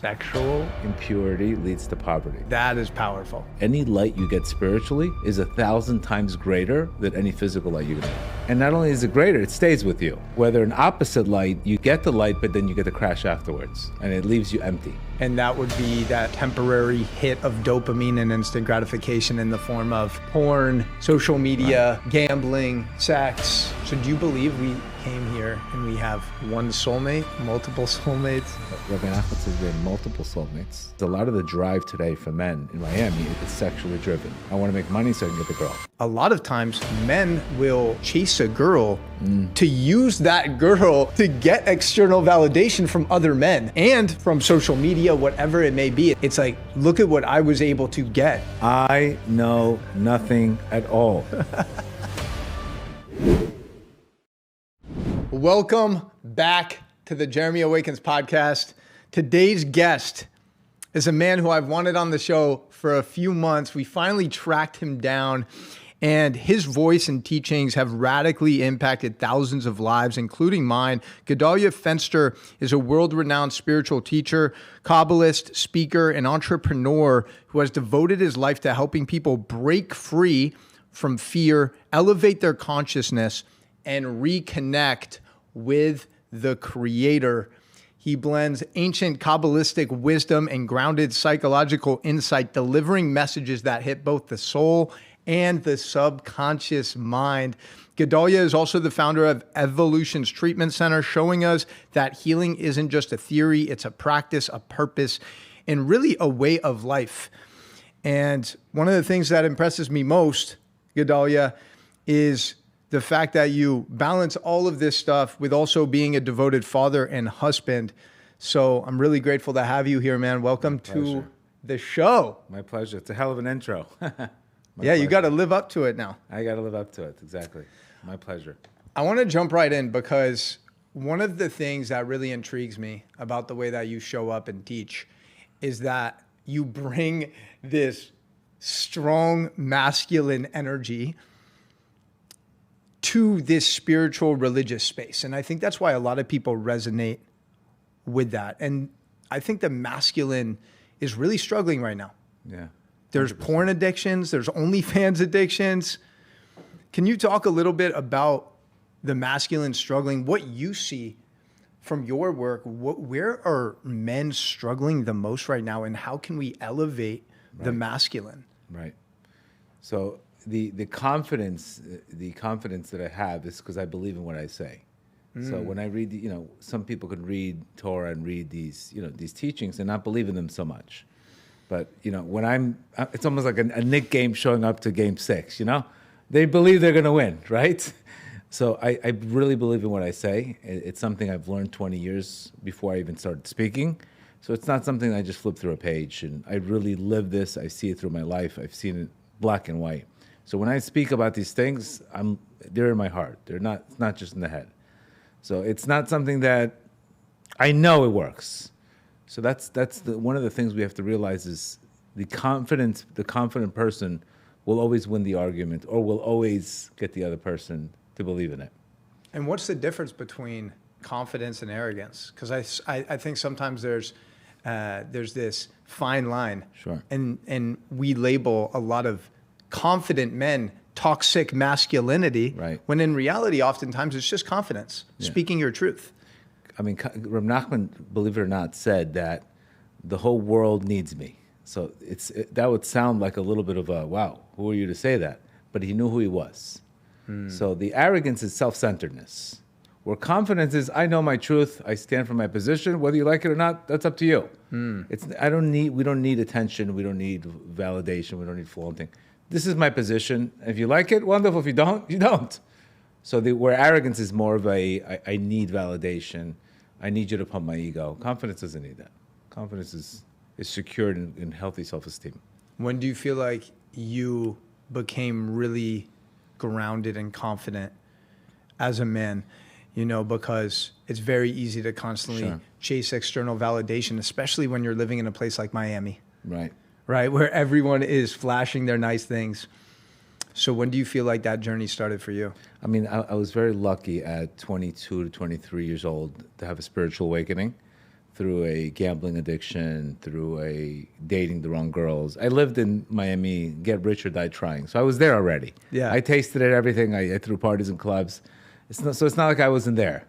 Sexual impurity leads to poverty. That is powerful. Any light you get spiritually is 1,000 times greater than any physical light you get. And not only is it greater, it stays with you. Whether an opposite light, you get the light, but then you get the crash afterwards, and it leaves you empty. And that would be that temporary hit of dopamine and instant gratification in the form of porn, social media, gambling, sex. So do you believe we came here and we have one soulmate, multiple soulmates? Rabbi Nachman says we have multiple soulmates. A lot of the drive today for men in Miami is sexually driven. I want to make money so I can get the girl. A lot of times men will chase a girl to use that girl to get external validation from other men and from social media, whatever it may be. It's like, look at what I was able to get. I know nothing at all. Welcome back to the Jeremy Awakens podcast. Today's guest is a man who I've wanted on the show for a few months. We finally tracked him down, and his voice and teachings have radically impacted thousands of lives, including mine. Gedale Fenster is a world-renowned spiritual teacher, Kabbalist, speaker, and entrepreneur who has devoted his life to helping people break free from fear, elevate their consciousness, and reconnect with the Creator. He blends ancient Kabbalistic wisdom and grounded psychological insight, delivering messages that hit both the soul and the subconscious mind. Gedale is also the founder of Evolution's Treatment Center, showing us that healing isn't just a theory, it's a practice, a purpose, and really a way of life. And one of the things that impresses me most, Gedale, is the fact that you balance all of this stuff with also being a devoted father and husband. So I'm really grateful to have you here, man. Welcome to the show. My pleasure. It's a hell of an intro. Yeah, you got to live up to it now. I got to live up to it. Exactly. My pleasure. I want to jump right in because one of the things that really intrigues me about the way that you show up and teach is that you bring this strong masculine energy to this spiritual religious space. And I think that's why a lot of people resonate with that. And I think the masculine is really struggling right now. Yeah. 100%. There's porn addictions, there's OnlyFans addictions. Can you talk a little bit about the masculine struggling, what you see from your work? Where are men struggling the most right now, and how can we elevate the masculine? Right. So the confidence that I have is because I believe in what I say. So when I read, some people can read Torah and read these teachings and not believe in them so much. But, when it's almost like a Knick game showing up to game 6, They believe they're going to win, right? So I really believe in what I say. It's something I've learned 20 years before I even started speaking. So it's not something I just flip through a page. And I really live this. I see it through my life. I've seen it black and white. So when I speak about these things, they're in my heart. It's not just in the head. So it's not something that I know it works. So that's one of the things we have to realize is the confident person will always win the argument, or will always get the other person to believe in it. And what's the difference between confidence and arrogance? Because I think sometimes there's this fine line. Sure. And we label a lot of confident men toxic masculinity, right, when in reality, oftentimes it's just confidence, speaking your truth. I mean, Reb Nachman, believe it or not, said that the whole world needs me. So that would sound like a little bit of a, wow, who are you to say that? But he knew who he was. So the arrogance is self-centeredness, where confidence is, I know my truth, I stand for my position, whether you like it or not, that's up to you. We don't need attention, we don't need validation, we don't need flaunting. This is my position. If you like it, wonderful. If you don't, you don't. So where arrogance is more of I need validation, I need you to pump my ego. Confidence doesn't need that. Confidence is secured in healthy self-esteem. When do you feel like you became really grounded and confident as a man? Because it's very easy to constantly chase external validation, especially when you're living in a place like Miami. Right, where everyone is flashing their nice things. So when do you feel like that journey started for you? I mean, I was very lucky at 22 to 23 years old to have a spiritual awakening through a gambling addiction, through a dating the wrong girls. I lived in Miami, get rich or die trying. So I was there already. Yeah. I tasted it, everything. I threw parties and clubs. So it's not like I wasn't there.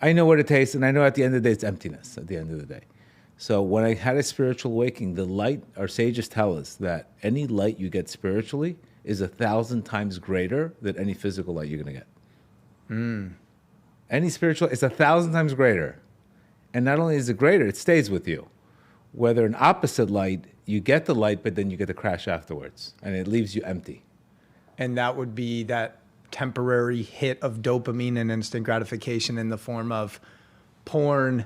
I know what it tastes, and I know at the end of the day, it's emptiness at the end of the day. So when I had a spiritual awakening, the light, our sages tell us that any light you get spiritually is 1,000 times greater than any physical light you're going to get. Any spiritual, it's 1,000 times greater. And not only is it greater, it stays with you. Whether an opposite light, you get the light, but then you get the crash afterwards, and it leaves you empty. And that would be that temporary hit of dopamine and instant gratification in the form of porn,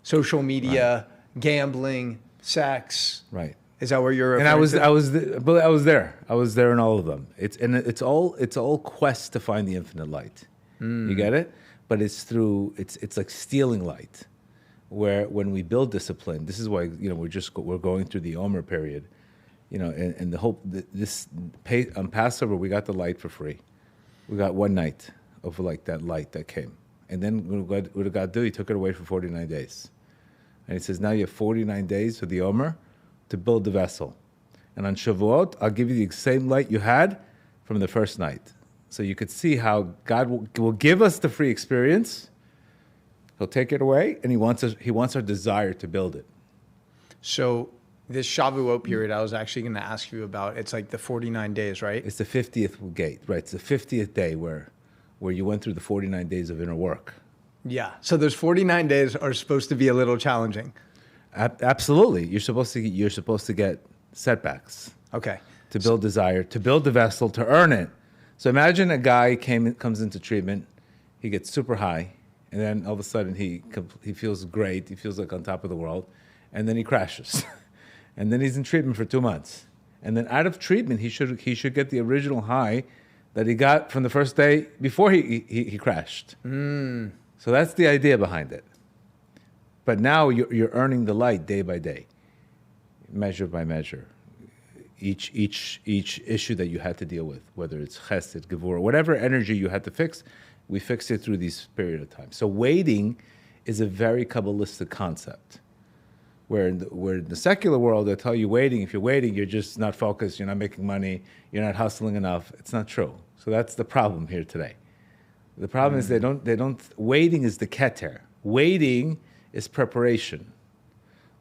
social media, gambling, sex. Right. Is that where you're? And I was there. I was there in all of them. It's all quest to find the infinite light. You get it? But it's like stealing light. Where when we build discipline, this is why we're going through the Omer period, and the hope that on Passover we got the light for free. We got one night of like that light that came, and then what did God do? He took it away for 49 days, and He says now you have 49 days for the Omer to build the vessel, and on Shavuot I'll give you the same light you had from the first night, so you could see how God will give us the free experience. He'll take it away, and He wants our desire to build it. So this Shavuot period, I was actually going to ask you about. It's like the 49 days, right? It's the 50th gate, right? It's the 50th day where you went through the 49 days of inner work. Yeah. So those 49 days are supposed to be a little challenging. Absolutely, you're supposed to get setbacks. Okay. To build desire, to build the vessel, to earn it. So imagine a guy comes into treatment, he gets super high. And then all of a sudden he feels great. He feels like on top of the world. And then he crashes. And then he's in treatment for 2 months. And then out of treatment, he should get the original high that he got from the first day before he crashed. So that's the idea behind it. But now you're earning the light day by day, measure by measure. Each issue that you had to deal with, whether it's chesed, gevurah, whatever energy you had to fix, we fixed it through this period of time. So waiting is a very Kabbalistic concept. Where in the secular world, they tell you waiting. If you're waiting, you're just not focused, you're not making money, you're not hustling enough. It's not true. So that's the problem here today. The problem is they don't, waiting is the keter. Waiting is preparation.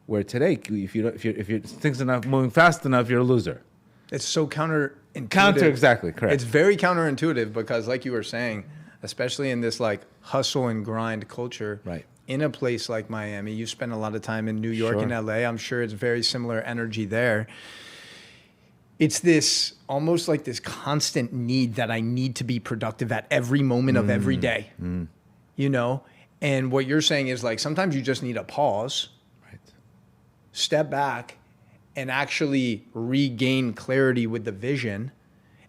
Where today, if things are not moving fast enough, you're a loser. It's so counterintuitive. Exactly, correct. It's very counterintuitive because, like you were saying, especially in this like hustle and grind culture, right? In a place like Miami, you spend a lot of time in New York and LA. I'm sure it's very similar energy there. It's this almost like this constant need that I need to be productive at every moment of every day, And what you're saying is like sometimes you just need a pause, right? Step back, and actually regain clarity with the vision,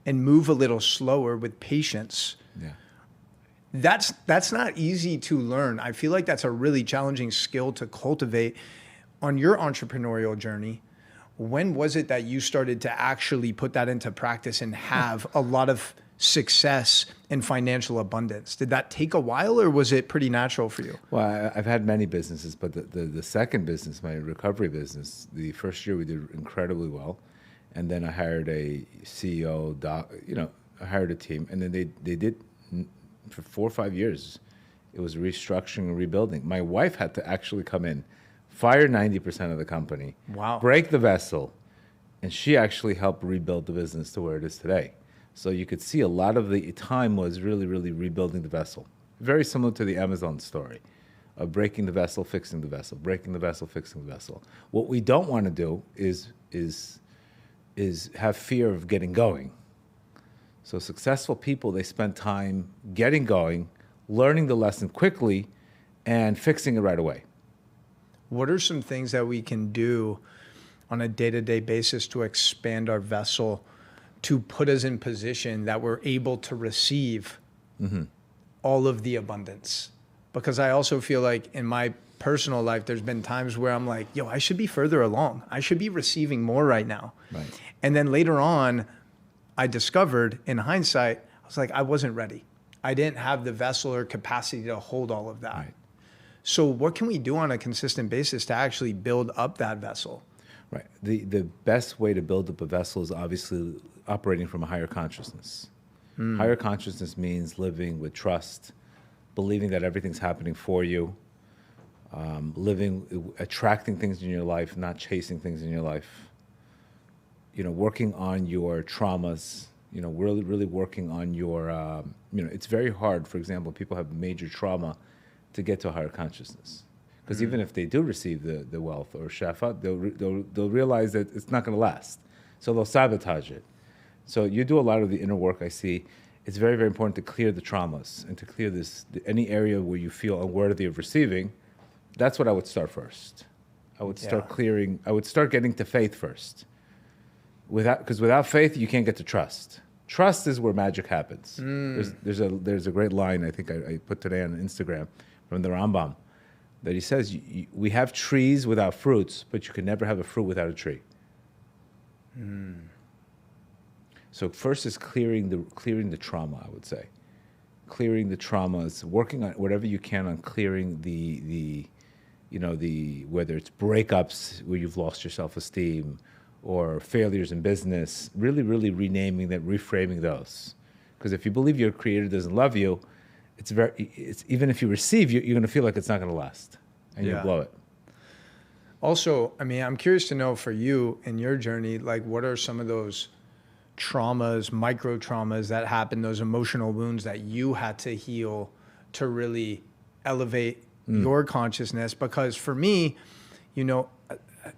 and move a little slower with patience. Yeah. That's not easy to learn. I feel like that's a really challenging skill to cultivate on your entrepreneurial journey. When was it that you started to actually put that into practice and have a lot of success and financial abundance? Did that take a while or was it pretty natural for you? Well, I've had many businesses, but the second business, my recovery business, the first year we did incredibly well. And then I hired a CEO, I hired a team, and then they did for 4 or 5 years. It was restructuring and rebuilding. My wife had to actually come in, fire 90% of the company, wow, break the vessel, and she actually helped rebuild the business to where it is today. So you could see a lot of the time was really, really rebuilding the vessel. Very similar to the Amazon story of breaking the vessel, fixing the vessel, breaking the vessel, fixing the vessel. What we don't want to do is have fear of getting going. So successful people, they spend time getting going, learning the lesson quickly, and fixing it right away. What are some things that we can do on a day-to-day basis to expand our vessel to put us in position that we're able to receive all of the abundance? Because I also feel like in my personal life, there's been times where I'm like, I should be further along. I should be receiving more right now. Right. And then later on, I discovered in hindsight, I was like, I wasn't ready. I didn't have the vessel or capacity to hold all of that. Right. So what can we do on a consistent basis to actually build up that vessel? Right. The best way to build up a vessel is obviously operating from a higher consciousness. Higher consciousness means living with trust, believing that everything's happening for you, attracting things in your life, not chasing things in your life. Working on your traumas. Really working on your. It's very hard. For example, people have major trauma to get to a higher consciousness. Because even if they do receive the wealth or shafa, they'll realize that it's not going to last. So they'll sabotage it. So you do a lot of the inner work, I see. It's very, very important to clear the traumas and to clear any area where you feel unworthy of receiving. That's what I would start first. I would start clearing. I would start getting to faith first. Because without faith, you can't get to trust. Trust is where magic happens. There's a great line I think I put today on Instagram from the Rambam, that he says, we have trees without fruits, but you can never have a fruit without a tree. So first is clearing the trauma, I would say. Clearing the traumas, working on whatever you can on clearing the whether it's breakups where you've lost your self-esteem or failures in business, really, really renaming that, reframing those. Because if you believe your creator doesn't love you, it's even if you receive, you're going to feel like it's not going to last, and you'll blow it. Also, I'm curious to know for you in your journey, like what are some of those traumas, micro traumas that happened, those emotional wounds that you had to heal to really elevate your consciousness? Because for me,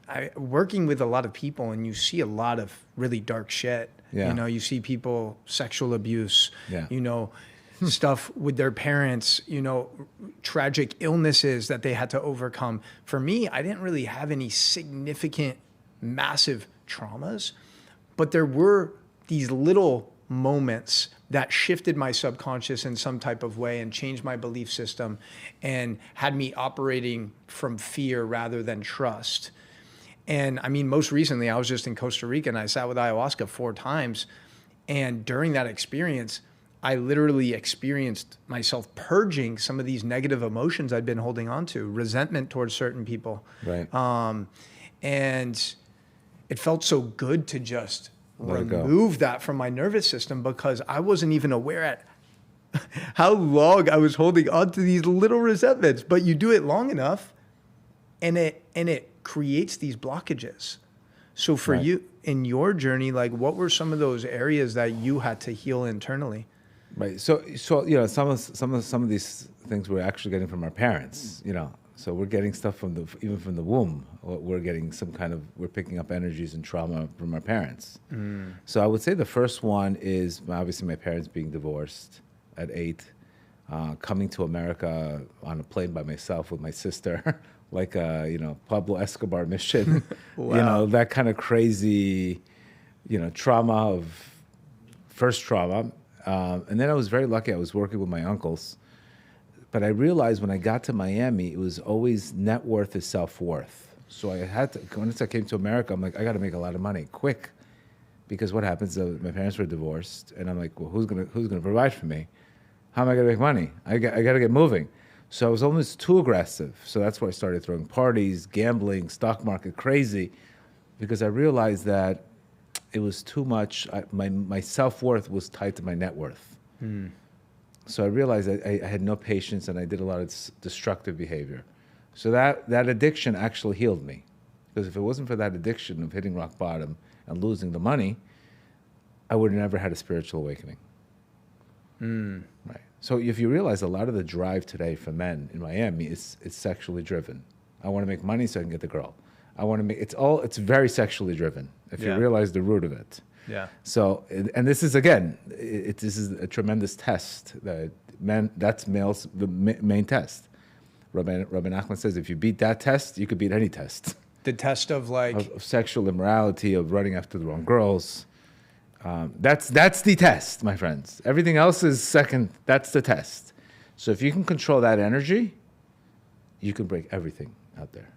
I working with a lot of people, and you see a lot of really dark shit. Yeah. You see people, sexual abuse, Yeah. Stuff with their parents, tragic illnesses that they had to overcome. For me, I didn't really have any significant, massive traumas, but there were these little moments that shifted my subconscious in some type of way and changed my belief system and had me operating from fear rather than trust. And most recently, I was just in Costa Rica and I sat with ayahuasca 4 times. And during that experience, I literally experienced myself purging some of these negative emotions I'd been holding on to, resentment towards certain people. Right. And it felt so good to just remove that from my nervous system, because I wasn't even aware at how long I was holding on to these little resentments. But you do it long enough and it creates these blockages. So for you in your journey, like what were some of those areas that you had to heal internally? Right. So some of these things we're actually getting from our parents. So we're getting stuff even from the womb. We're getting we're picking up energies and trauma from our parents. So I would say the first one is obviously my parents being divorced at 8, coming to America on a plane by myself with my sister, like a Pablo Escobar mission. Wow. That kind of crazy, first trauma. And then I was very lucky. I was working with my uncles. But I realized when I got to Miami, it was always net worth is self-worth. So I had to, once I came to America, I'm like, I got to make a lot of money quick. Because what happens, my parents were divorced. And I'm like, well, who's gonna provide for me? How am I going to make money? I got to get moving. So I was almost too aggressive. So that's why I started throwing parties, gambling, stock market, crazy. Because I realized that it was too much. My self-worth was tied to my net worth. So I realized I had no patience and I did a lot of destructive behavior. So that addiction actually healed me. Because if it wasn't for that addiction of hitting rock bottom and losing the money, I would have never had a spiritual awakening. Right. So if you realize a lot of the drive today for men in Miami is sexually driven. I want to make money so I can get the girl. It's very sexually driven, if you realize the root of it. Yeah. So, and this is, again, this is a tremendous test that that's male's the main test. Rabbi Nachman says, if you beat that test, you could beat any test. The test of of sexual immorality, of running after the wrong girls. That's the test, my friends. Everything else is second. That's the test. So if you can control that energy, you can break everything out there.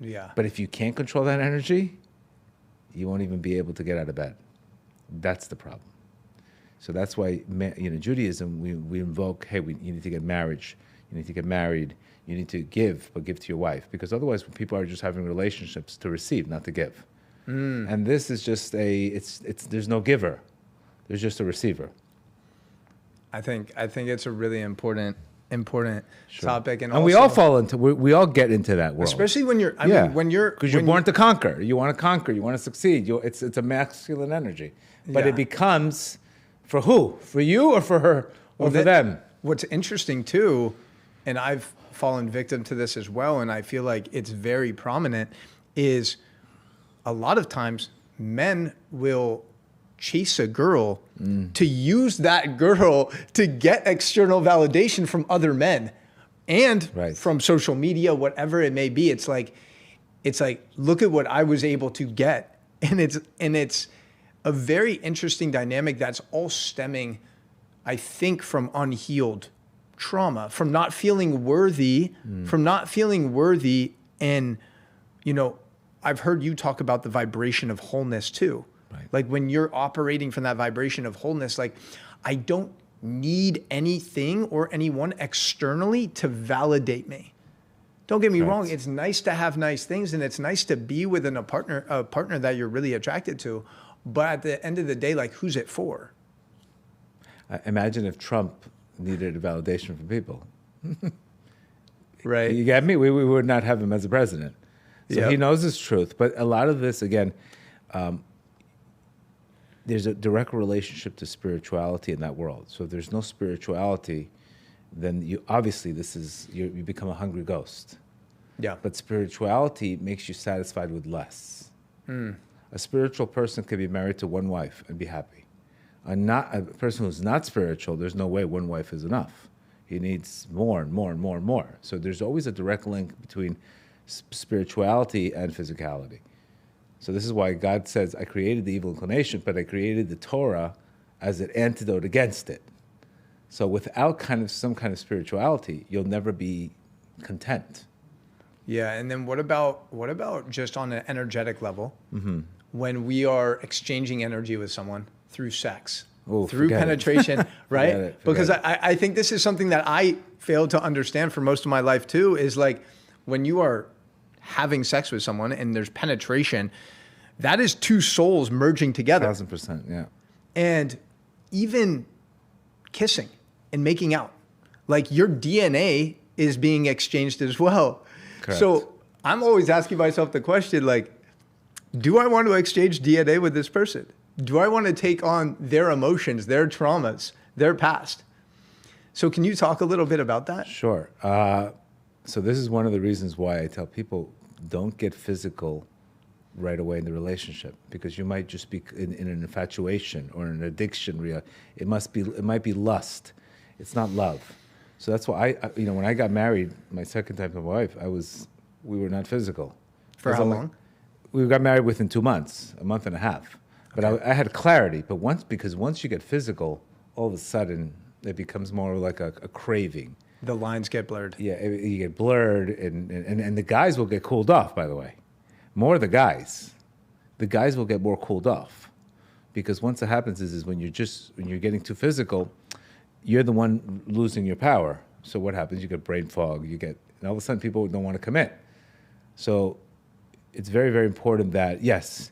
Yeah. But if you can't control that energy, you won't even be able to get out of bed. That's the problem. So that's why, Judaism, we invoke, hey, you need to get marriage. You need to get married. You need to give, but give to your wife. Because otherwise, people are just having relationships to receive, not to give. And this is just there's no giver. There's just a receiver. I think it's a really important topic, and we all fall into we all get into that world, especially when you're. I mean, when you're because you're born to conquer. You want to conquer. You want to succeed. It's a masculine energy, but it becomes for who? For you or for her or for them? What's interesting too, and I've fallen victim to this as well, and I feel like it's very prominent, is a lot of times men will chase a girl to use that girl to get external validation from other men and from social media, whatever it may be. It's like, look at what I was able to get. And it's a very interesting dynamic that's all stemming, I think, from unhealed trauma, from not feeling worthy, And, I've heard you talk about the vibration of wholeness too. Right. Like when you're operating from that vibration of wholeness, like I don't need anything or anyone externally to validate me. Don't get me wrong. It's nice to have nice things, and it's nice to be within a partner that you're really attracted to. But at the end of the day, like, who's it for? Imagine if Trump needed a validation from people. Right. You get me? We would not have him as a president. So he knows his truth. But a lot of this, again, there's a direct relationship to spirituality in that world. So if there's no spirituality, then you obviously you become a hungry ghost. Yeah. But spirituality makes you satisfied with less. A spiritual person can be married to one wife and be happy. A person who's not spiritual, there's no way one wife is enough. He needs more and more and more and more. So there's always a direct link between spirituality and physicality. So this is why God says, I created the evil inclination, but I created the Torah as an antidote against it. So without some kind of spirituality, you'll never be content. Yeah, and then what about just on an energetic level, when we are exchanging energy with someone through sex, through penetration, right? Because I think this is something that I failed to understand for most of my life too, is like when you are having sex with someone and there's penetration, that is two souls merging together. 1,000%, yeah. And even kissing and making out, like your DNA is being exchanged as well. Correct. So I'm always asking myself the question, like, do I want to exchange DNA with this person? Do I want to take on their emotions, their traumas, their past? So can you talk a little bit about that? Sure. So this is one of the reasons why I tell people don't get physical right away in the relationship, because you might just be in an infatuation or an addiction. It might be lust. It's not love. So that's why when I got married, my second time to my wife, we were not physical. For how long? We got married within 2 months, a month and a half. But I had clarity. But once you get physical, all of a sudden it becomes more like a craving. The lines get blurred. Yeah, you get blurred, and the guys will get cooled off, by the way. More the guys. The guys will get more cooled off. Because once it happens is when you're getting too physical, you're the one losing your power. So what happens? You get brain fog, and all of a sudden people don't want to commit. So it's very, very important that, yes,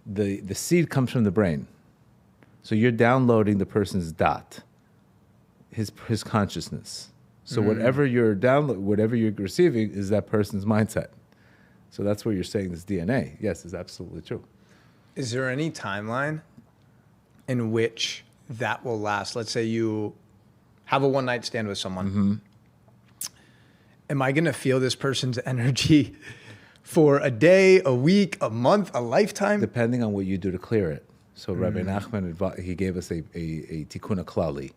the seed comes from the brain. So you're downloading the person's dot, his consciousness. So whatever you're receiving is that person's mindset. So that's where you're saying this DNA. Yes, it's absolutely true. Is there any timeline in which that will last? Let's say you have a one-night stand with someone. Am I going to feel this person's energy for a day, a week, a month, a lifetime? Depending on what you do to clear it. So Rabbi Nachman, he gave us a tikkun klali,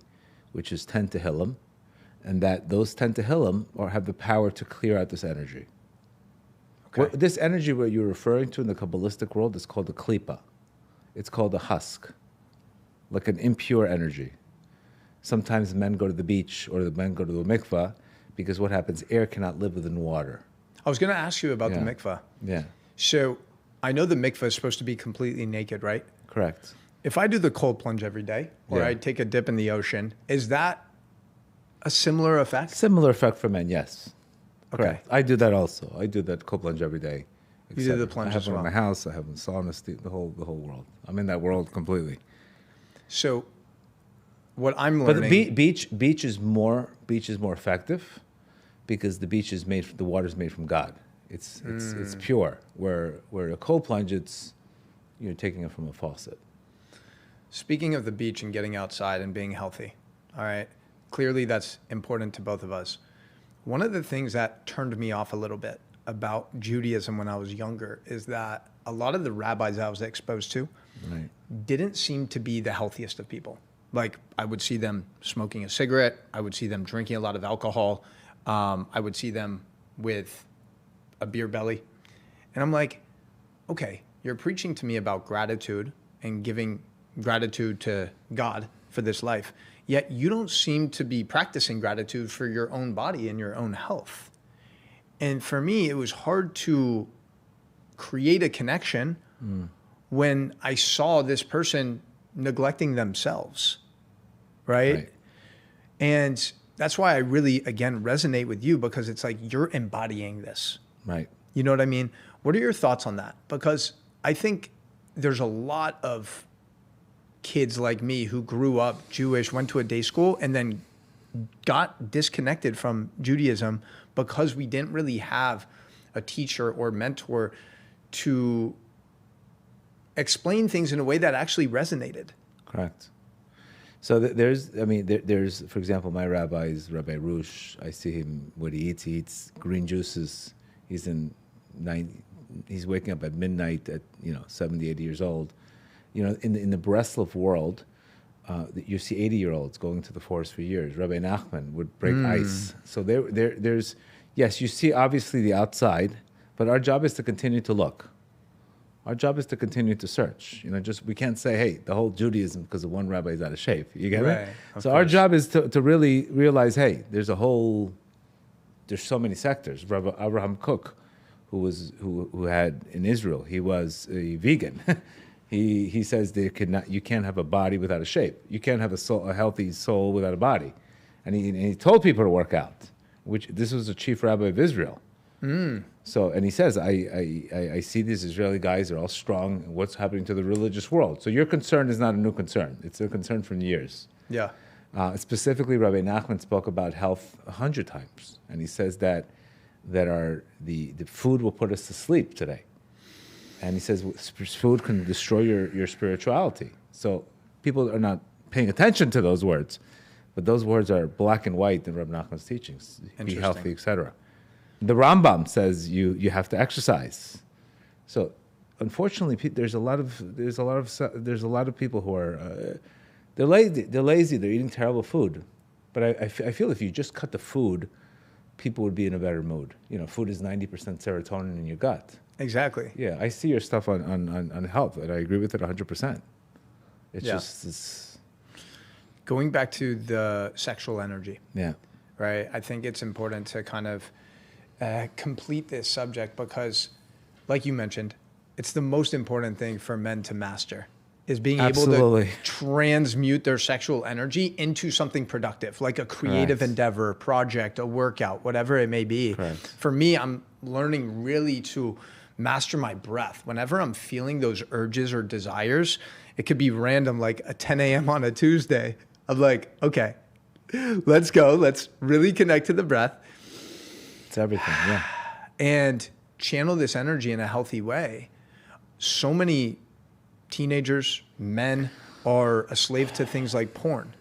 which is 10 tehillim. And that those 10 tehillim have the power to clear out this energy. Okay. This energy what you're referring to in the Kabbalistic world is called a klipa. It's called a husk, like an impure energy. Sometimes men go to the beach or the men go to the mikvah because what happens, air cannot live within water. I was going to ask you about the mikvah. Yeah. So I know the mikvah is supposed to be completely naked, right? Correct. If I do the cold plunge every day or I take a dip in the ocean, is that A similar effect? Similar effect for men, yes. Okay. Correct. I do that also. I do that co-plunge every day. You do the plunge I have as one well. in my house. I have one in sauna, the whole world. I'm in that world completely. So what I'm But learning... the beach is more effective because the water's made from God. It's pure. Where a cold plunge, you're taking it from a faucet. Speaking of the beach and getting outside and being healthy, all right, clearly that's important to both of us. One of the things that turned me off a little bit about Judaism when I was younger is that a lot of the rabbis I was exposed to didn't seem to be the healthiest of people. Like, I would see them smoking a cigarette. I would see them drinking a lot of alcohol. I would see them with a beer belly. And I'm like, okay, you're preaching to me about gratitude and giving gratitude to God for this life, yet you don't seem to be practicing gratitude for your own body and your own health. And for me, it was hard to create a connection when I saw this person neglecting themselves, right? And that's why I really, again, resonate with you, because it's like you're embodying this. Right. You know what I mean? What are your thoughts on that? Because I think there's a lot of kids like me who grew up Jewish, went to a day school, and then got disconnected from Judaism because we didn't really have a teacher or mentor to explain things in a way that actually resonated. Correct. So there's, for example, my rabbi is Rabbi Rush. I see him, what he eats green juices. He's waking up at midnight at 70, 80 years old. In the Breslov world, you see 80-year-olds going to the forest for years. Rabbi Nachman would break ice. So there's, yes, you see obviously the outside, but our job is to continue to look. Our job is to continue to search. We can't say, hey, the whole Judaism because of one rabbi is out of shape. You get it? So our job is to really realize, hey, there's so many sectors. Rabbi Abraham Kook, who had in Israel, he was a vegan. He says you can't have a body without a shape. You can't have a healthy soul without a body. And he told people to work out, which this was the chief rabbi of Israel. So, and he says, I see these Israeli guys, they're all strong, and what's happening to the religious world. So your concern is not a new concern. It's a concern from years. Yeah. Specifically, Rabbi Nachman spoke about health 100 times. And he says that the food will put us to sleep today. And he says food can destroy your spirituality. So people are not paying attention to those words. But those words are black and white in Rabbi Nachman's teachings. Be healthy, etc. The Rambam says you have to exercise. So, unfortunately, there's a lot of people who are they're lazy. They're eating terrible food. But I feel if you just cut the food, people would be in a better mood. Food is 90% serotonin in your gut. Exactly. Yeah, I see your stuff on health, and I agree with it 100%. It's going back to the sexual energy. Yeah. Right. I think it's important to kind of complete this subject because, like you mentioned, it's the most important thing for men to master is being able to transmute their sexual energy into something productive, like a creative endeavor, project, a workout, whatever it may be. For me, I'm learning really to master my breath. Whenever I'm feeling those urges or desires, it could be random, like a 10 a.m. on a Tuesday. I'm like, okay, let's go. Let's really connect to the breath. It's everything, yeah. And channel this energy in a healthy way. So many teenagers, men, are a slave to things like porn.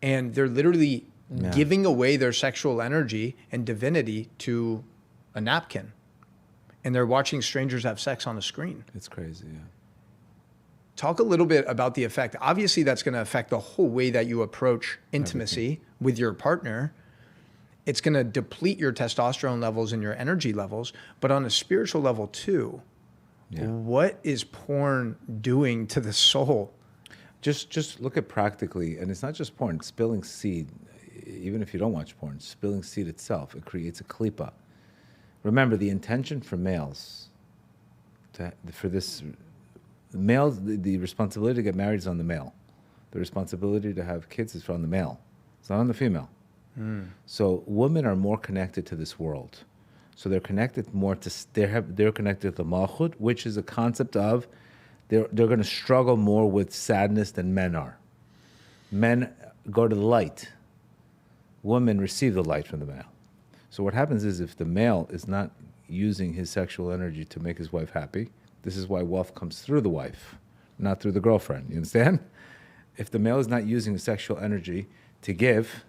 And they're literally giving away their sexual energy and divinity to a napkin. And they're watching strangers have sex on a screen. It's crazy, yeah. Talk a little bit about the effect. Obviously, that's going to affect the whole way that you approach intimacy with your partner. It's going to deplete your testosterone levels and your energy levels, but on a spiritual level too. Yeah. What is porn doing to the soul? Just look at practically, and it's not just porn, spilling seed, even if you don't watch porn, spilling seed itself, it creates a klipa. Remember, the intention for males, the responsibility to get married is on the male. The responsibility to have kids is on the male. It's not on the female. So women are more connected to this world. So they're connected more to, they're connected to Malchut, which is a concept of they're going to struggle more with sadness than men are. Men go to the light. Women receive the light from the male. So what happens is if the male is not using his sexual energy to make his wife happy, this is why wealth comes through the wife, not through the girlfriend. You understand? If the male is not using his sexual energy to give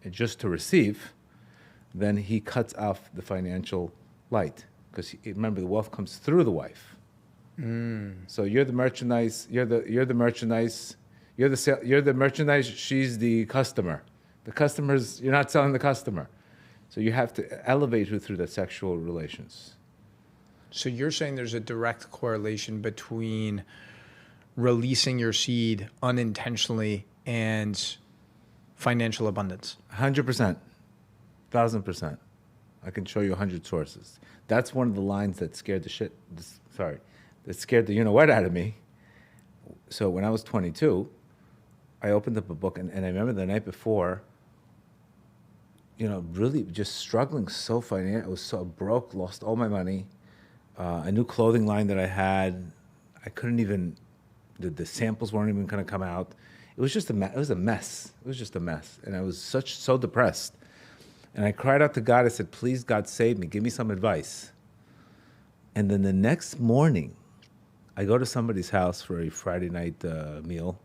and just to receive, then he cuts off the financial light. Because remember, the wealth comes through the wife. So you're the merchandise. You're the merchandise. You're the merchandise. She's the customer. The customer's, you're not selling the customer. So you have to elevate her through the sexual relations. So you're saying there's a direct correlation between releasing your seed unintentionally and financial abundance? 100%, 1,000%. I can show you 100 sources. That's one of the lines that scared that scared the you-know-what out of me. So when I was 22, I opened up a book, and I remember the night before, really just struggling so financially. I was so broke, lost all my money. A new clothing line that I had, I couldn't even, the samples weren't even going to come out. It was just it was a mess. It was just a mess. And I was so depressed. And I cried out to God. I said, please, God, save me. Give me some advice. And then the next morning, I go to somebody's house for a Friday night meal,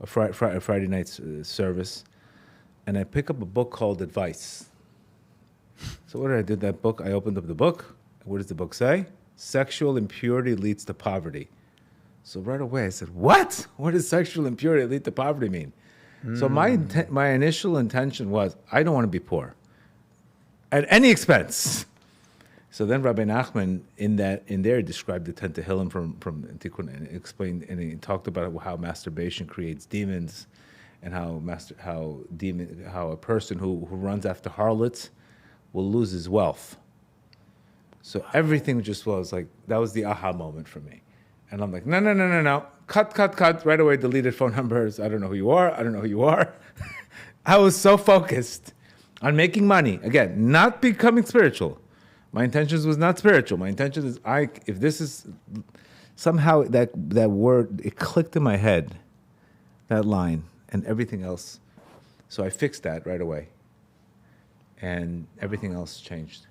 a Friday night service, and I pick up a book called Advice. So what did I do with that book? I opened up the book. What does the book say? Sexual impurity leads to poverty. So right away I said, what? What does sexual impurity lead to poverty mean? So my initial intention was, I don't want to be poor at any expense. So then Rabbi Nachman in there described the 10 Tehillim from Tikkun and explained, and he talked about how masturbation creates demons, and how a person who runs after harlots will lose his wealth. So everything just was like, that was the aha moment for me. And I'm like, no. Cut. Right away, deleted phone numbers. I don't know who you are. I was so focused on making money. Again, not becoming spiritual. My intentions was not spiritual. My intention is, if this is, somehow that word, it clicked in my head, that line, and everything else. So I fixed that right away. And everything else changed.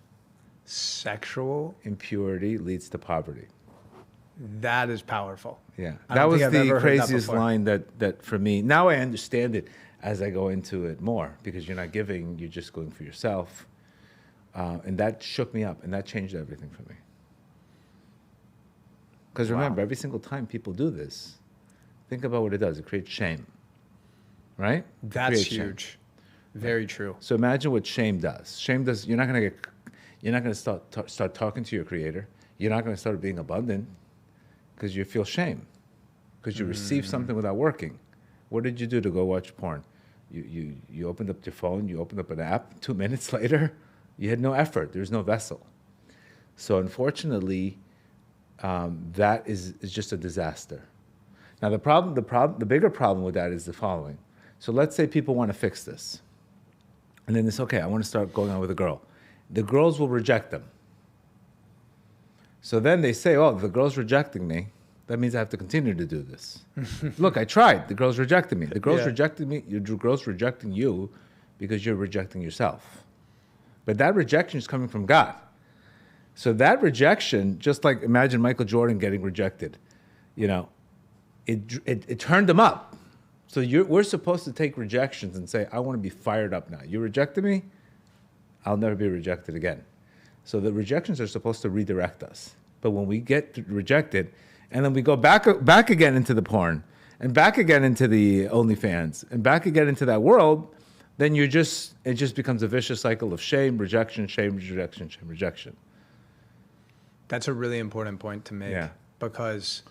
Sexual impurity leads to poverty. That is powerful. Yeah, that was the craziest line that for me. Now I understand it as I go into it more, because you're not giving, you're just going for yourself. And that shook me up, and that changed everything for me. Because remember, every single time people do this, think about what it does. It creates shame, right? That's huge. Very true. So imagine what shame does. Shame does. You're not going to start talking to your Creator. You're not going to start being abundant because you feel shame, because you received something without working. What did you do to go watch porn? You opened up your phone. You opened up an app. 2 minutes later, you had no effort. There's no vessel. So unfortunately, that is just a disaster. Now the bigger problem with that is the following. So let's say people want to fix this, and then it's okay. I want to start going out with a girl. The girls will reject them. So then they say, "Oh, the girl's rejecting me. That means I have to continue to do this." Look, I tried. The girl's rejecting me. The girl's rejecting me. Your girl's rejecting you because you're rejecting yourself. But that rejection is coming from God. So that rejection, just like imagine Michael Jordan getting rejected, it turned him up. So we're supposed to take rejections and say, I want to be fired up now. You rejected me, I'll never be rejected again. So the rejections are supposed to redirect us. But when we get rejected, and then we go back again into the porn, and back again into the OnlyFans, and back again into that world, then it just becomes a vicious cycle of shame, rejection, rejection. That's a really important point to make, because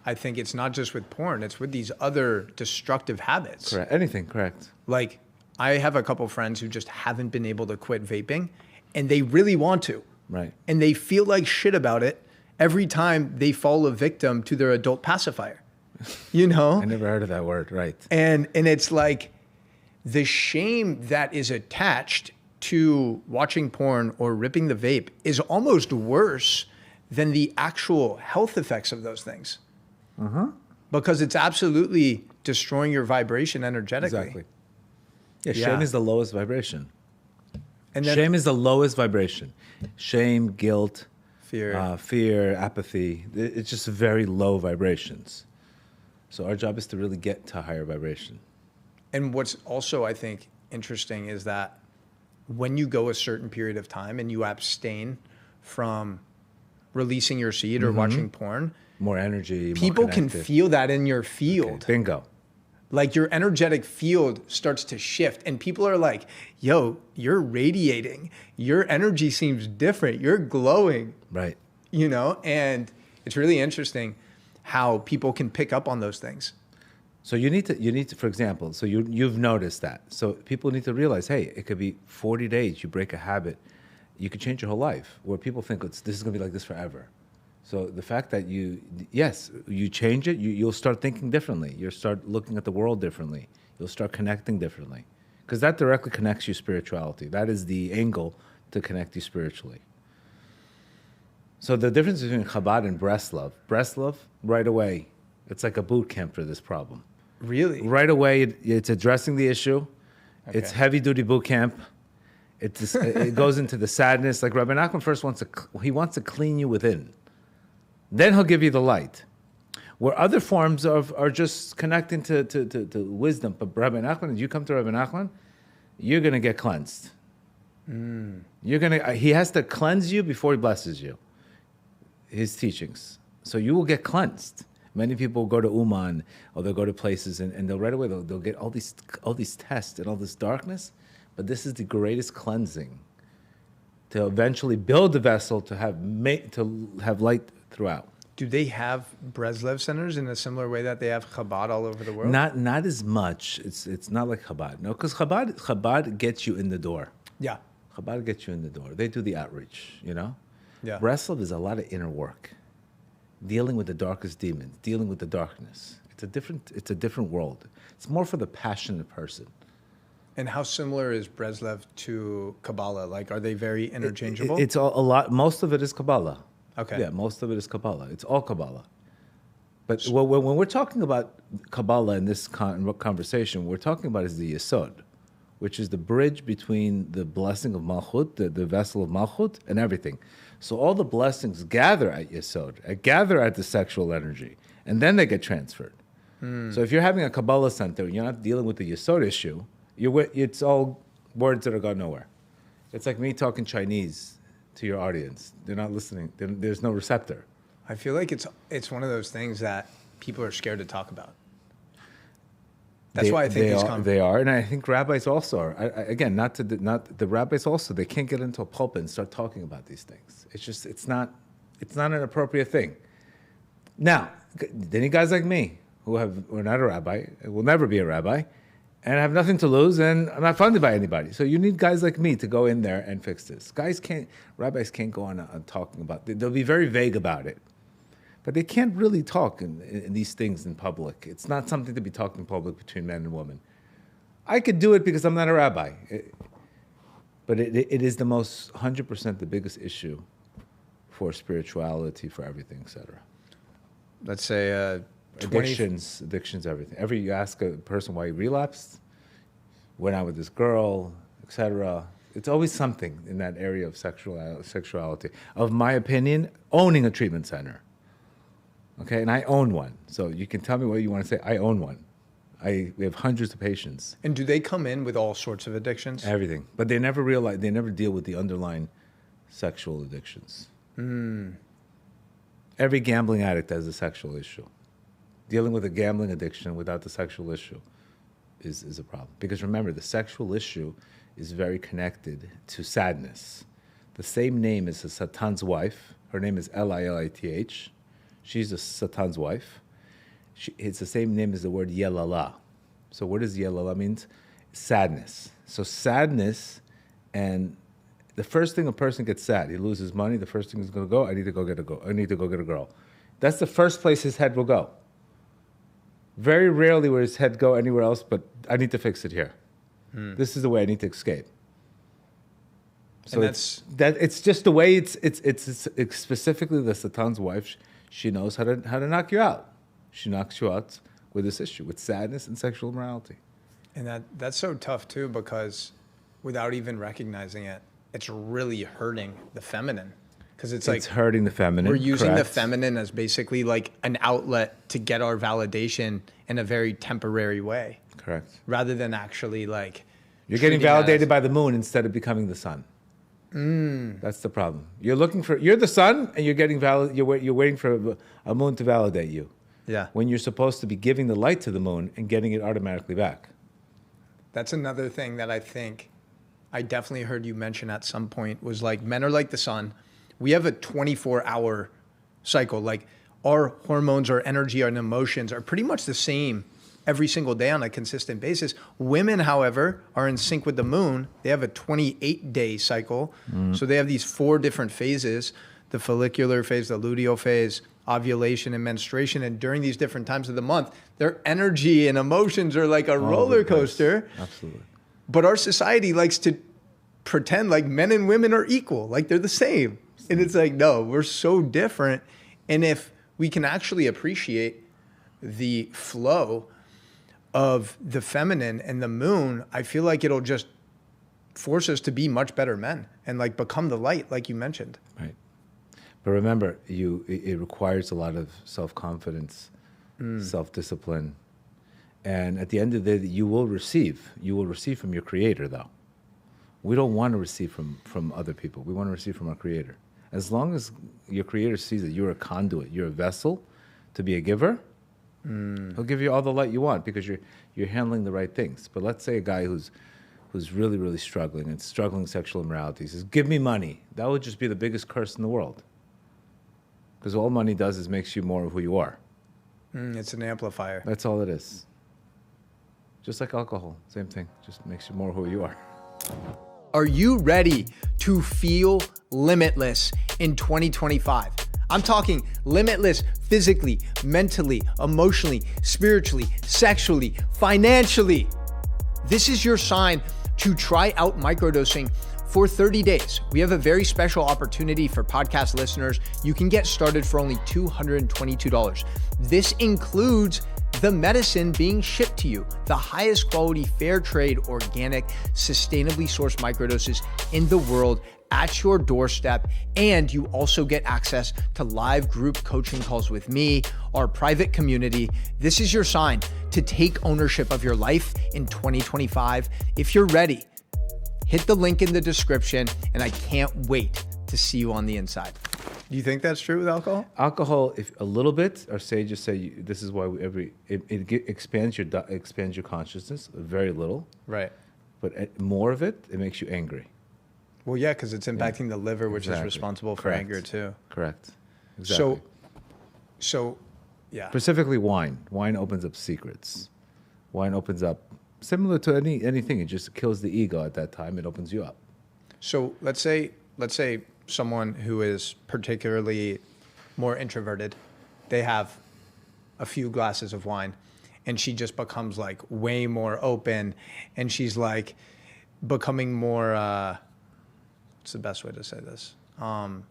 I think it's not just with porn, it's with these other destructive habits. Correct. Anything, correct. Like, I have a couple friends who just haven't been able to quit vaping, and they really want to. Right. And they feel like shit about it every time they fall a victim to their adult pacifier. I never heard of that word, right. And it's like, the shame that is attached to watching porn or ripping the vape is almost worse than the actual health effects of those things. Because it's absolutely destroying your vibration energetically. Exactly. Yeah, shame is the lowest vibration. And then Shame is the lowest vibration. Shame, guilt, fear. fear, apathy. It's just very low vibrations. So our job is to really get to higher vibration. And what's also, I think, interesting is that when you go a certain period of time and you abstain from releasing your seed or watching porn, more energy, people more can feel that in your field. Okay, bingo. Like your energetic field starts to shift and people are like, yo, you're radiating. Your energy seems different. You're glowing. Right. You know, and it's really interesting how people can pick up on those things. So you need to, for example, so you've noticed that. So people need to realize, hey, it could be 40 days, you break a habit, you could change your whole life. Where people think this is going to be like this forever. So the fact that you change it, you'll start thinking differently. You'll start looking at the world differently. You'll start connecting differently. Because that directly connects you spirituality. That is the angle to connect you spiritually. So the difference between Chabad and Breslov, right away, it's like a boot camp for this problem. Really? Right away, it's addressing the issue. Okay. It's heavy-duty boot camp. It goes into the sadness. Like Rabbi Nachman first wants to clean you within. Then he'll give you the light. Where other forms are just connecting to wisdom. But Rabbi Nachman, as you come to Rabbi Nachman, you're going to get cleansed. He has to cleanse you before he blesses you. His teachings. So you will get cleansed. Many people go to Uman or they'll go to places and they'll right away they'll get all these tests and all this darkness. But this is the greatest cleansing to eventually build the vessel to have light throughout. Do they have Breslev centers in a similar way that they have Chabad all over the world? Not as much. It's not like Chabad. No, because Chabad gets you in the door. Yeah. Chabad gets you in the door. They do the outreach, you know? Yeah. Breslov is a lot of inner work. Dealing with the darkest demons, dealing with the darkness. It's a different world. It's more for the passionate person. And how similar is Breslev to Kabbalah? Like, are they very interchangeable? It's a lot. Most of it is Kabbalah. Okay. Yeah, most of it is Kabbalah. It's all Kabbalah. But when we're talking about Kabbalah in this conversation, we're talking about is the Yesod, which is the bridge between the blessing of Malchut, the vessel of Malchut, and everything. So all the blessings gather at Yesod, gather at the sexual energy, and then they get transferred. So if you're having a Kabbalah center and you're not dealing with the Yesod issue, it's all words that are going nowhere. It's like me talking Chinese to your audience. They're not listening. There's no receptor. I feel like it's one of those things that people are scared to talk about. That's why I think they are, and I think rabbis also are. Again, not the rabbis also. They can't get into a pulpit and start talking about these things. It's not an appropriate thing. Now, then you guys like me who are not a rabbi, will never be a rabbi, and have nothing to lose, and I'm not funded by anybody. So you need guys like me to go in there and fix this. Rabbis can't go on talking about. They'll be very vague about it. But they can't really talk in these things in public. It's not something to be talked in public between men and women. I could do it because I'm not a rabbi. But it is the most, 100% the biggest issue for spirituality, for everything, etc. Let's say addictions, everything. You ask a person why he relapsed, went out with this girl, etc. It's always something in that area of sexuality. Of my opinion, owning a treatment center. Okay, and I own one. So you can tell me what you want to say. I own one. We have hundreds of patients. And do they come in with all sorts of addictions? Everything. But they never deal with the underlying sexual addictions. Every gambling addict has a sexual issue. Dealing with a gambling addiction without the sexual issue is a problem. Because remember, the sexual issue is very connected to sadness. The same name as a Satan's wife. Her name is Lilith. She's a Satan's wife. It's the same name as the word Yelala. So what does Yelala mean? Sadness. So sadness, and the first thing a person gets sad, he loses money, the first thing he's going to go, I need to go get a girl. That's the first place his head will go. Very rarely will his head go anywhere else, but I need to fix it here. This is the way I need to escape. So And it's just the way it's specifically the Satan's wife. She knows how to knock you out. She knocks you out with this issue, with sadness and sexual immorality. And that's so tough too, because without even recognizing it, it's really hurting the feminine. Because it's hurting the feminine. We're using correct. the feminine as basically like an outlet to get our validation in a very temporary way. Correct. Rather than actually like you're getting validated by the moon instead of becoming the sun. That's the problem. You're the sun, and you're getting you're waiting for a moon to validate you. Yeah. When you're supposed to be giving the light to the moon and getting it automatically back. That's another thing that I think I definitely heard you mention at some point was like men are like the sun. We have a 24-hour cycle. Like our hormones, our energy, our emotions are pretty much the same every single day on a consistent basis. Women, however, are in sync with the moon. They have a 28-day cycle. So they have these 4 different phases: the follicular phase, the luteal phase, ovulation, and menstruation. And during these different times of the month, their energy and emotions are like a roller coaster. Absolutely. But our society likes to pretend like men and women are equal, like they're the same. And it's like, no, we're so different. And if we can actually appreciate the flow of the feminine and the moon, I feel like it'll just force us to be much better men and like become the light, like you mentioned. Right. But remember, it requires a lot of self-confidence, self-discipline. And at the end of the day, you will receive from your creator, though. We don't want to receive from other people. We want to receive from our creator. As long as your creator sees that you're a conduit, you're a vessel to be a giver, he'll give you all the light you want because you're handling the right things. But let's say a guy who's really, really struggling and struggling sexual immorality says, give me money. That would just be the biggest curse in the world. Because all money does is makes you more of who you are. It's an amplifier. That's all it is. Just like alcohol, same thing. Just makes you more who you are. Are you ready to feel limitless in 2025? I'm talking limitless physically, mentally, emotionally, spiritually, sexually, financially. This is your sign to try out microdosing for 30 days. We have a very special opportunity for podcast listeners. You can get started for only $222. This includes the medicine being shipped to you, the highest quality, fair trade, organic, sustainably sourced microdoses in the world at your doorstep. And you also get access to live group coaching calls with me, our private community. This is your sign to take ownership of your life in 2025. If you're ready, hit the link in the description, and I can't wait to see you on the inside. Do you think that's true with alcohol? Alcohol, if a little bit, our sages say this is why it expands your consciousness very little. Right. But more of it makes you angry. Well, yeah, because it's impacting the liver, which is responsible for anger too. Correct. Exactly. So, yeah. Specifically wine. Wine opens up secrets. Wine opens up, similar to anything, it just kills the ego at that time. It opens you up. So let's say someone who is particularly more introverted, they have a few glasses of wine and she just becomes like way more open, and she's like becoming more, what's the best way to say this? Not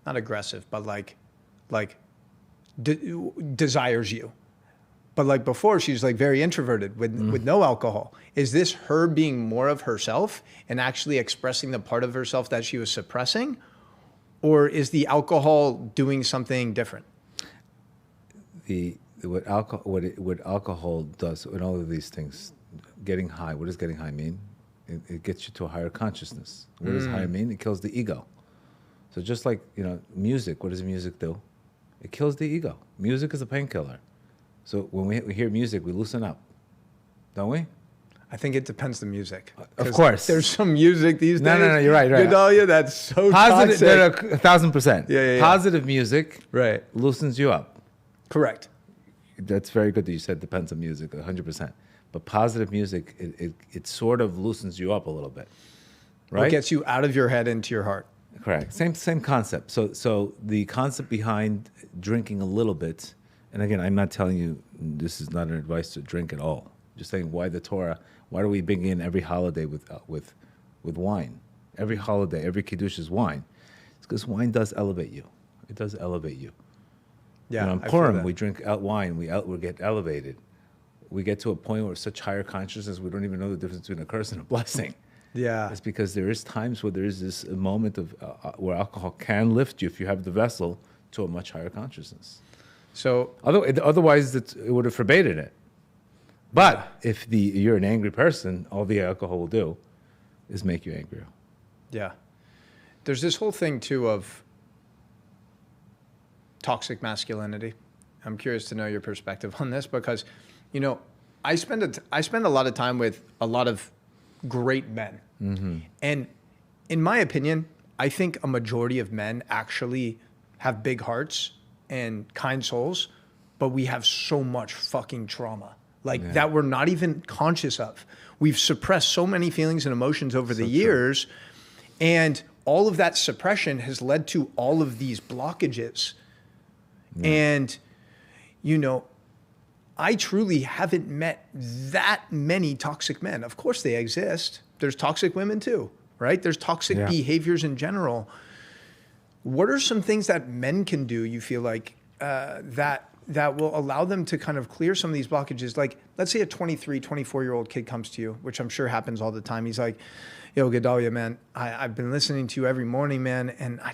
aggressive, but like desires you. But like before, she's like very introverted with no alcohol. Is this her being more of herself and actually expressing the part of herself that she was suppressing? Or is the alcohol doing something different? What alcohol does, and all of these things, getting high, what does getting high mean? It gets you to a higher consciousness. What does high mean? It kills the ego. So just like, music, what does music do? It kills the ego. Music is a painkiller. So when we hear music, we loosen up, don't we? I think it depends the music. Of course. There's some gedale days. No, you're right. Gedale, that's so positive. toxic. 1,000%. Yeah. Positive music right. loosens you up. Correct. That's very good that you said depends on music, 100%. But positive music, it sort of loosens you up a little bit, right? It gets you out of your head into your heart. Correct. Same concept. So the concept behind drinking a little bit, and again, I'm not telling you this is not an advice to drink at all. Just saying, why the Torah? Why do we begin every holiday with wine? Every holiday, every Kiddush is wine. It's because wine does elevate you. It does elevate you. Yeah, on Purim, we drink wine, we get elevated. We get to a point where it's such higher consciousness, we don't even know the difference between a curse and a blessing. Yeah. It's because there is times where there is this moment of where alcohol can lift you if you have the vessel to a much higher consciousness. So otherwise, it would have forbidden it. But if you're an angry person, all the alcohol will do is make you angrier. Yeah. There's this whole thing too of toxic masculinity. I'm curious to know your perspective on this because, you know, I spend a lot of time with a lot of great men. Mm-hmm. And in my opinion, I think a majority of men actually have big hearts and kind souls, but we have so much fucking trauma. That we're not even conscious of. We've suppressed so many feelings and emotions over the years, and all of that suppression has led to all of these blockages. Yeah. And, you know, I truly haven't met that many toxic men. Of course they exist. There's toxic women too, right? There's toxic behaviors in general. What are some things that men can do, you feel like, that will allow them to kind of clear some of these blockages? Like, let's say a 23, 24-year-old kid comes to you, which I'm sure happens all the time. He's like, yo, Gedale, man, I've been listening to you every morning, man, and I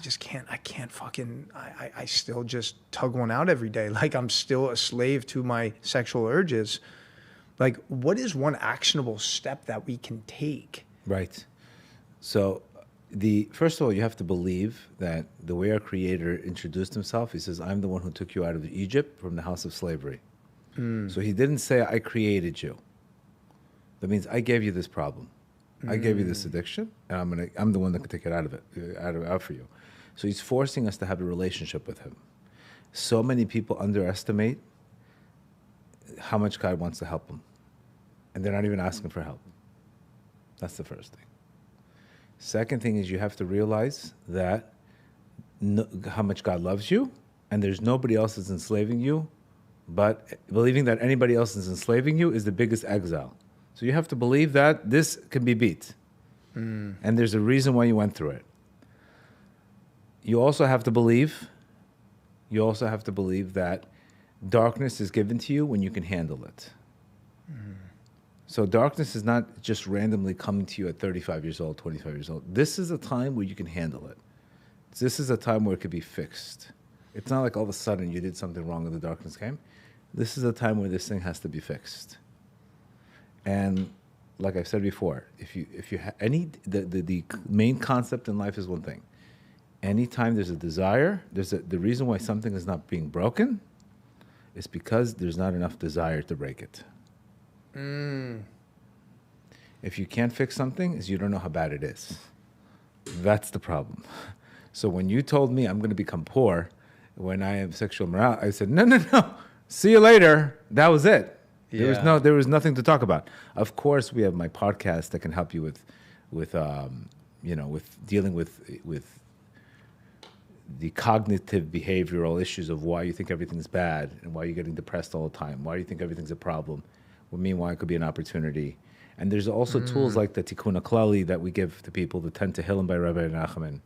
still just tug one out every day. Like, I'm still a slave to my sexual urges. Like, what is one actionable step that we can take? Right. So first of all, you have to believe that the way our Creator introduced himself, he says, I'm the one who took you out of Egypt from the house of slavery. So he didn't say, I created you. That means I gave you this problem. I gave you this addiction, and I'm the one that can take it out for you. So he's forcing us to have a relationship with him. So many people underestimate how much God wants to help them, and they're not even asking for help. That's the first thing. Second thing is you have to realize that how much God loves you, and there's nobody else that's enslaving you, but believing that anybody else is enslaving you is the biggest exile. So you have to believe that this can be beat. And there's a reason why you went through it. You also have to believe that darkness is given to you when you can handle it. So darkness is not just randomly coming to you at 35 years old, 25 years old. This is a time where you can handle it. This is a time where it could be fixed. It's not like all of a sudden you did something wrong and the darkness came. This is a time where this thing has to be fixed. And like I've said before, if you the main concept in life is one thing. Anytime there's a desire, the reason why something is not being broken is because there's not enough desire to break it. If you can't fix something, is you don't know how bad it is. That's the problem. So when you told me I'm going to become poor when I have sexual morality, I said, no. See you later. That was it. Yeah. There was nothing to talk about. Of course, we have my podcast that can help you with dealing with the cognitive behavioral issues of why you think everything's bad and why you're getting depressed all the time, why you think everything's a problem. Well, meanwhile, it could be an opportunity. And there's also tools like the Tikkun HaKlali that we give to people, the 10 Tehillim by Rabbi Nachman.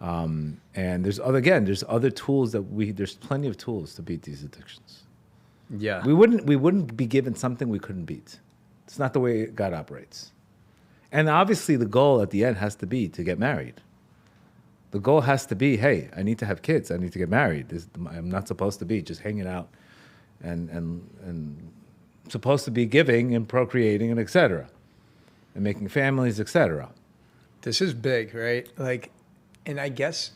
And there's other tools there's plenty of tools to beat these addictions. Yeah. We wouldn't be given something we couldn't beat. It's not the way God operates. And obviously the goal at the end has to be to get married. The goal has to be, hey, I need to have kids. I need to get married. I'm not supposed to be just hanging out and supposed to be giving and procreating and et cetera, and making families, et cetera. This is big, right? Like, and I guess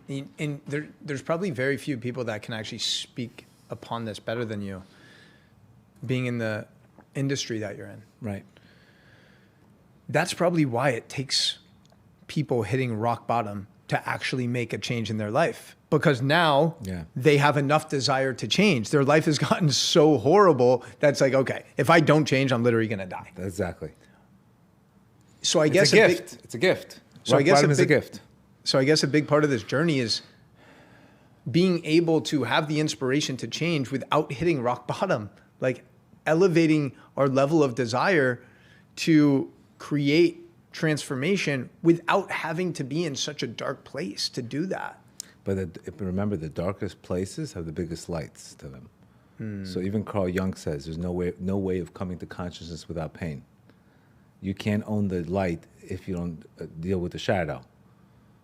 there's probably very few people that can actually speak upon this better than you, being in the industry that you're in. Right. That's probably why it takes people hitting rock bottom to actually make a change in their life, because now they have enough desire to change. Their life has gotten so horrible that's like, okay, if I don't change, I'm literally going to die. Exactly. So I guess it's a gift. So I guess it's a gift. So I guess a big part of this journey is being able to have the inspiration to change without hitting rock bottom. Like, elevating our level of desire to create transformation without having to be in such a dark place to do that. But remember, the darkest places have the biggest lights to them. So even Carl Jung says there's no way of coming to consciousness without pain. You can't own the light if you don't deal with the shadow.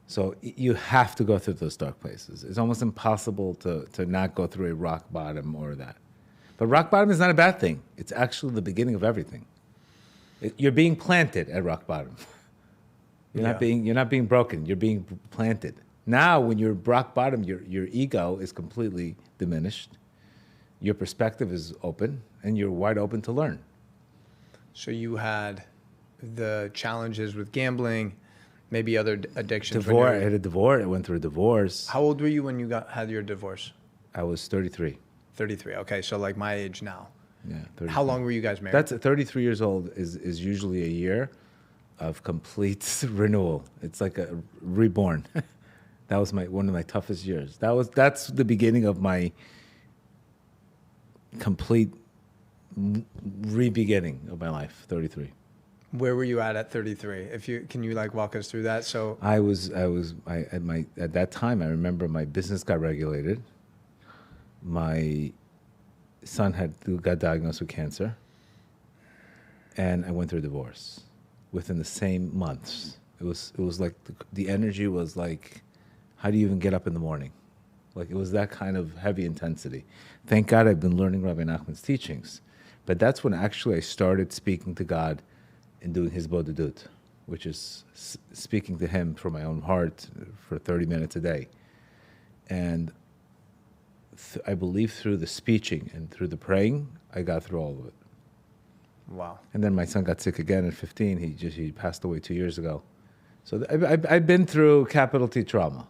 So you have to go through those dark places. It's almost impossible to not go through a rock bottom or that. But rock bottom is not a bad thing. It's actually the beginning of everything. You're being planted at rock bottom. You're not being broken. You're being planted. Now, when you're rock bottom, your ego is completely diminished. Your perspective is open, and you're wide open to learn. So you had the challenges with gambling, maybe other addictions. I had a divorce. I went through a divorce. How old were you when you had your divorce? I was 33. 33. Okay, so like my age now. Yeah. 33. How long were you guys married? That's 33 years old is usually a year of complete renewal. It's like a reborn. That was one of my toughest years. That's the beginning of my complete re-beginning of my life. 33. Where were you at 33? Can you like walk us through that? So at that time I remember my business got regulated. My son got diagnosed with cancer, and I went through a divorce within the same months. It was like the energy was like, how do you even get up in the morning? Like it was that kind of heavy intensity. Thank God I've been learning Rabbi Nachman's teachings, but that's when actually I started speaking to God and doing his bodhidut, which is speaking to him from my own heart for 30 minutes a day. And I believe through the speeching and through the praying, I got through all of it. Wow. And then my son got sick again at 15. He passed away 2 years ago. So I've been through capital T trauma.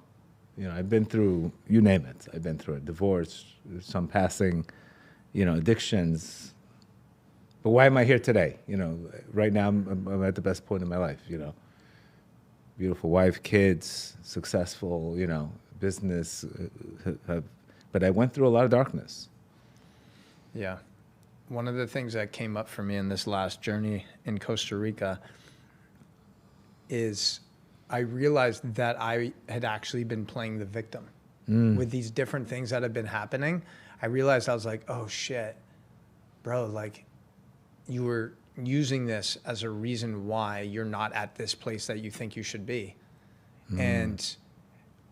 I've been through, you name it. I've been through a divorce, some passing, addictions. But why am I here today? Right now I'm at the best point in my life, Beautiful wife, kids, successful, business. But I went through a lot of darkness. Yeah. One of the things that came up for me in this last journey in Costa Rica is I realized that I had actually been playing the victim with these different things that had been happening. I realized I was like, oh shit, bro, like you were using this as a reason why you're not at this place that you think you should be. And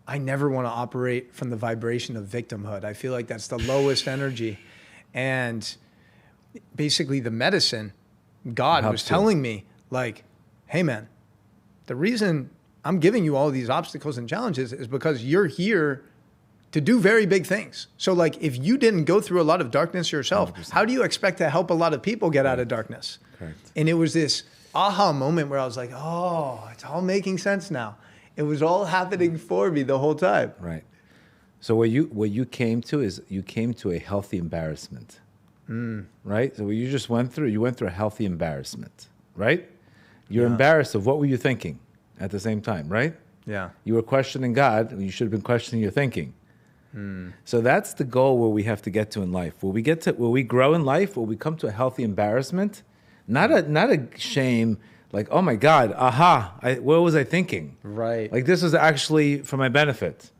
I never want to operate from the vibration of victimhood. I feel like that's the lowest energy. And basically the medicine, God was telling me like, hey man, the reason I'm giving you all these obstacles and challenges is because you're here to do very big things. So like if you didn't go through a lot of darkness yourself, 100%. How do you expect to help a lot of people get out of darkness? Correct. And it was this aha moment where I was like, oh, it's all making sense now. It was all happening for me the whole time. Right. So what you came to is you came to a healthy embarrassment. Right? So what you just went through, you went through a healthy embarrassment, right? You're embarrassed of what were you thinking at the same time, right? Yeah. You were questioning God, and you should have been questioning your thinking. So that's the goal where we have to get to in life. Where we grow in life, where we come to a healthy embarrassment, not a shame, like, oh my God, what was I thinking? Right. Like this was actually for my benefit.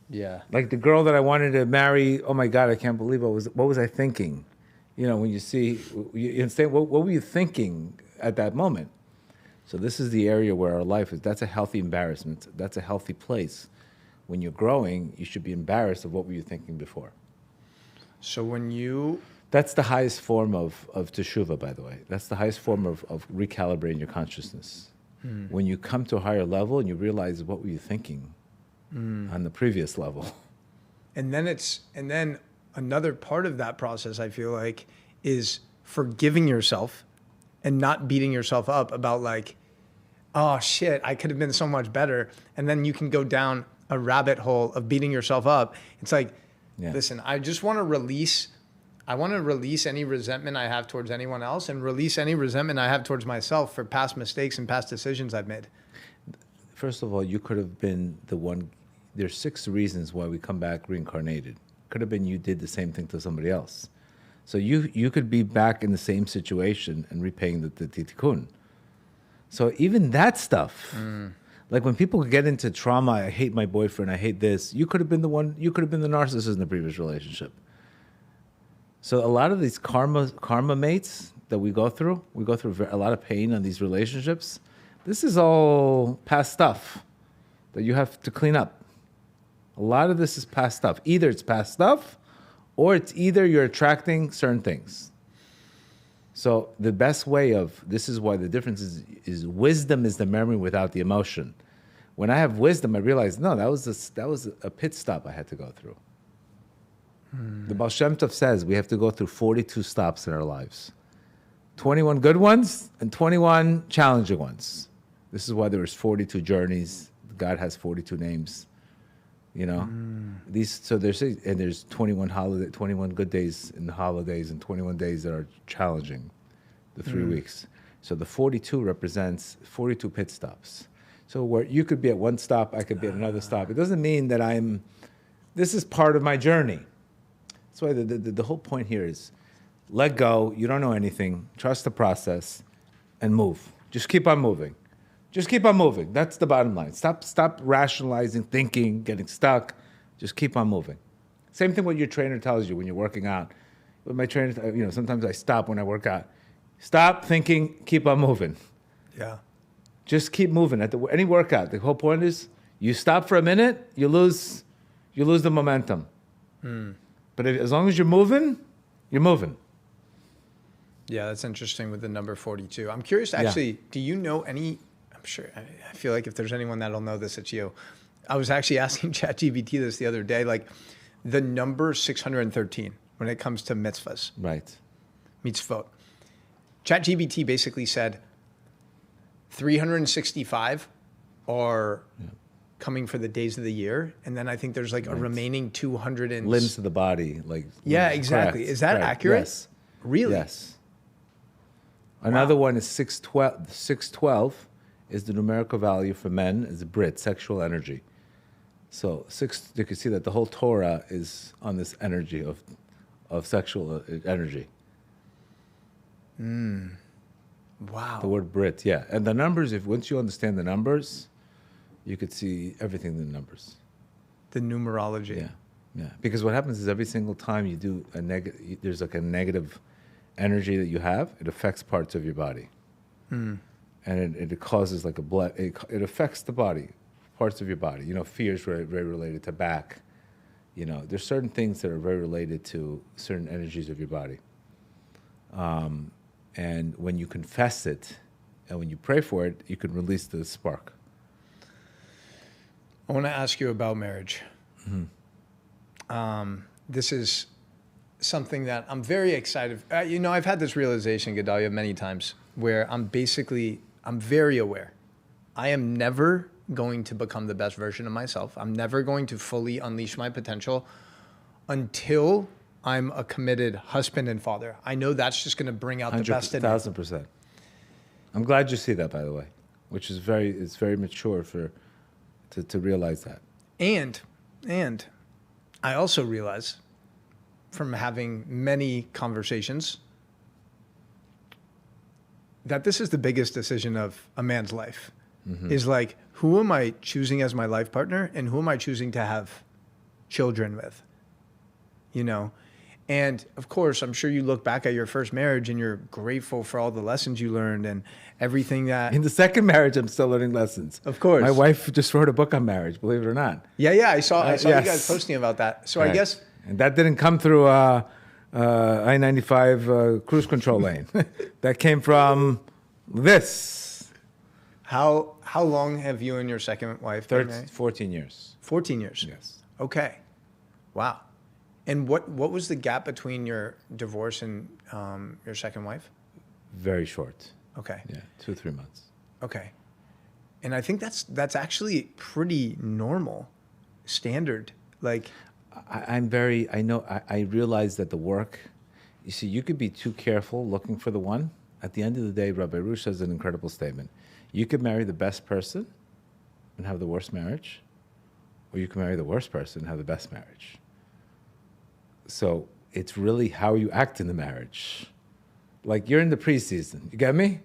Yeah. Like the girl that I wanted to marry, oh my God, I can't believe what was I thinking? When you see, you understand, what were you thinking at that moment? So this is the area where our life is, that's a healthy embarrassment. That's a healthy place. When you're growing, you should be embarrassed of what were you thinking before. So that's the highest form of teshuvah, by the way. That's the highest form of recalibrating your consciousness. When you come to a higher level and you realize what were you thinking on the previous level. And then another part of that process, I feel like, is forgiving yourself and not beating yourself up about like, oh shit, I could have been so much better. And then you can go down a rabbit hole of beating yourself up. It's like, listen, I just want to release any resentment I have towards anyone else and release any resentment I have towards myself for past mistakes and past decisions I've made. First of all, you could have been the one. There's 6 reasons why we come back reincarnated. Could have been you did the same thing to somebody else. So you could be back in the same situation and repaying the tikkun. So even that stuff, like when people get into trauma, I hate my boyfriend, I hate this. You could have been the narcissist in the previous relationship. So a lot of these karma mates that we go through a lot of pain on these relationships. This is all past stuff that you have to clean up. A lot of this is past stuff. Either it's past stuff, or it's either you're attracting certain things. So the best way this is why the difference is wisdom is the memory without the emotion. When I have wisdom, I realize, no, that was a pit stop I had to go through. The Baal Shem Tov says we have to go through 42 stops in our lives. 21 good ones and 21 challenging ones. This is why there's 42 journeys. God has 42 names. You know, there's 21 good days in the holidays and 21 days that are challenging, the 3 weeks. So the 42 represents 42 pit stops. So where you could be at one stop, I could be at another stop. It doesn't mean that this is part of my journey. That's why the whole point here is let go. You don't know anything. Trust the process and move. Just keep on moving. Just keep on moving. That's the bottom line. Stop rationalizing, thinking, getting stuck. Just keep on moving. Same thing what your trainer tells you when you're working out. With my trainer, sometimes I stop when I work out. Stop thinking, keep on moving. Yeah. Just keep moving. At any workout, the whole point is you stop for a minute, you lose the momentum. But as long as you're moving, you're moving. Yeah, that's interesting with the number 42. I'm curious, actually, do you know any... I'm sure, I feel like if there's anyone that'll know this, it's you. I was actually asking ChatGPT this the other day, like the number 613 when it comes to mitzvahs. Right. Mitzvot. ChatGPT basically said 365 are coming for the days of the year. And then I think there's like a remaining 200 and... Limbs of the body. Yeah, exactly. Correct. Is that accurate? Yes. Really? Yes. Another one is 612. 612 is the numerical value for men, is Brit, sexual energy. So you can see that the whole Torah is on this energy of sexual energy. Wow. The word Brit, yeah. And the numbers, once you understand the numbers, you could see everything in the numbers. The numerology. Yeah. Because what happens is every single time you do there's like a negative energy that you have, it affects parts of your body. And it causes like it affects the body, parts of your body. Fear is very, very related to back. There's certain things that are very related to certain energies of your body. And when you confess it and when you pray for it, you can release the spark. I want to ask you about marriage. This is something that I'm very excited. I've had this realization, Gedale, many times where I'm very aware. I am never going to become the best version of myself. I'm never going to fully unleash my potential until I'm a committed husband and father. I know that's just going to bring out the best in me. 1,000%. I'm glad you see that, by the way, which is very mature to realize that. And I also realize from having many conversations that this is the biggest decision of a man's life. Is like, who am I choosing as my life partner and who am I choosing to have children with? And of course, I'm sure you look back at your first marriage and you're grateful for all the lessons you learned and everything that... In the second marriage, I'm still learning lessons. Of course. My wife just wrote a book on marriage, believe it or not. Yeah, I saw you guys posting about that. So right. I guess... And that didn't come through I-95 cruise control lane. That came from this. How long have you and your second wife been married? 14 years. 14 years? Yes. Okay. Wow. And what was the gap between your divorce and your second wife? Very short. Okay. Yeah, 2-3 months. Okay. And I think that's actually pretty normal, standard. Like, I realize that the work, you see, you could be too careful looking for the one. At the end of the day, Rabbi Rush has an incredible statement. You could marry the best person and have the worst marriage, or you can marry the worst person and have the best marriage. So it's really how you act in the marriage. Like you're in the preseason. You get me?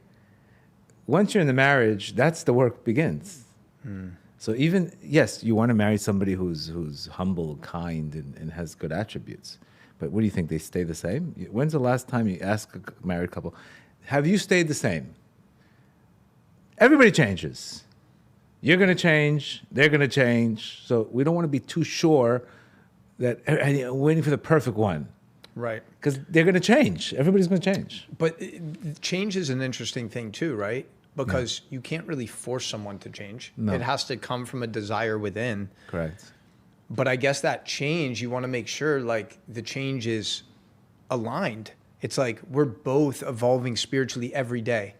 Once you're in the marriage, that's the work begins. So even, yes, you want to marry somebody who's humble, kind, and has good attributes. But what do you think? They stay the same? When's the last time you ask a married couple, have you stayed the same? Everybody changes. You're going to change. They're going to change. So we don't want to be too sure that waiting for the perfect one. Right. Because they're going to change. Everybody's going to change. But change is an interesting thing too, right? Because you can't really force someone to change. No. It has to come from a desire within. Correct. But I guess that change, you want to make sure like the change is aligned. It's like we're both evolving spiritually every day.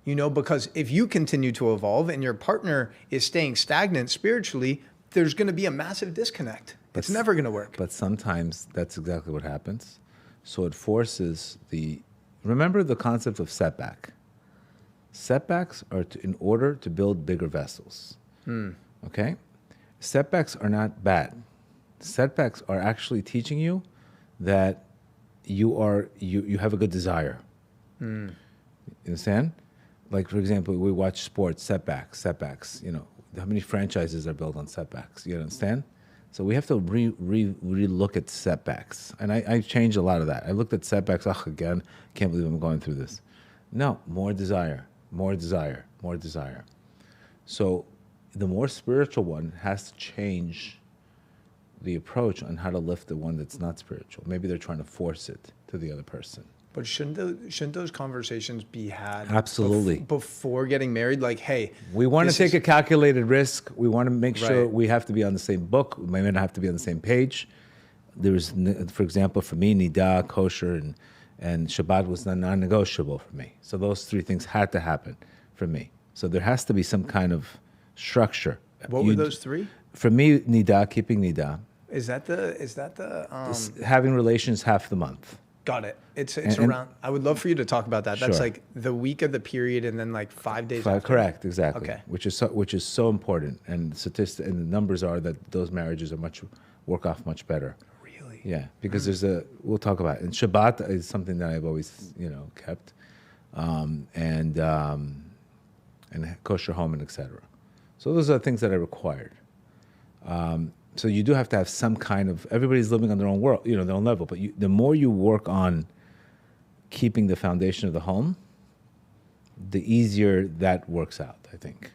You know, because if you continue to evolve and your partner is staying stagnant spiritually, there's going to be a massive disconnect. It's never going to work. But sometimes that's exactly what happens. So it forces remember the concept of setback. Setbacks are in order to build bigger vessels. Okay? Setbacks are not bad. Setbacks are actually teaching you that you have a good desire. You understand? Like, for example, we watch sports, setbacks. You know, how many franchises are built on setbacks? You understand? So we have to re-look at setbacks. And I changed a lot of that. I looked at setbacks, again, can't believe I'm going through this. No, more desire. So the more spiritual one has to change the approach on how to lift the one that's not spiritual. Maybe they're trying to force it to the other person. But shouldn't those conversations be had Absolutely before getting married? Like, hey, we want to take a calculated risk. We want to make sure Right. we have to be on the same book. We may not have to be on the same page. There's, for example, for me, Niddah, kosher, and Shabbat was non-negotiable for me. So those three things had to happen for me. So there has to be some kind of structure. What were those three? For me, Niddah, keeping Niddah. Is that the Having relations half the month. Got it. It's around. I would love for you to talk about that. That's Sure. like the week of the period, and then like 5 days. Five, after. correct, exactly. Okay. Which is so important, and the numbers are that those marriages are work off much better. Really? Yeah, because we'll talk about it. And Shabbat is something that I've always kept, and kosher home and etc. So those are things that I required. So you do have to have some kind of, everybody's living on their own world, their own level. But the more you work on keeping the foundation of the home, the easier that works out, I think.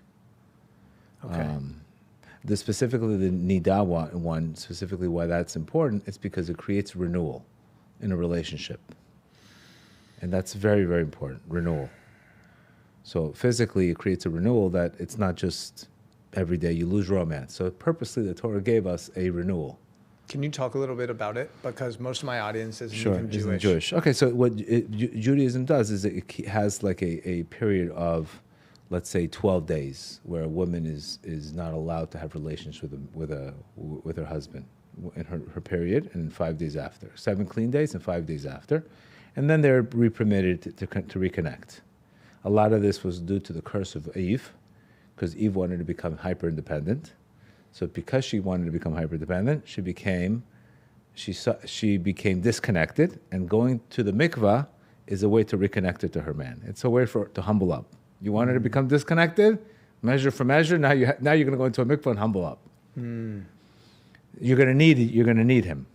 Okay. Specifically the Niddah one, specifically why that's important, is because it creates renewal in a relationship. And that's very, very important, renewal. So physically it creates a renewal that it's not just every day you lose romance. So purposely the Torah gave us a renewal. Can you talk a little bit about it? Because most of my audience isn't Sure, even isn't Jewish. Jewish. Okay, so what Judaism does is it has like a period of, let's say, 12 days where a woman is not allowed to have relations with her husband in her period, and 5 days after. 7 clean days and 5 days after. And then they're re-permitted to reconnect. A lot of this was due to the curse of Eve, because Eve wanted to become hyper-independent. So because she wanted to become hyper-dependent, she became disconnected, and going to the mikvah is a way to reconnect her to her man. It's a way to humble up. You wanted to become disconnected, measure for measure. Now you're going to go into a mikvah and humble up. You're going to need him.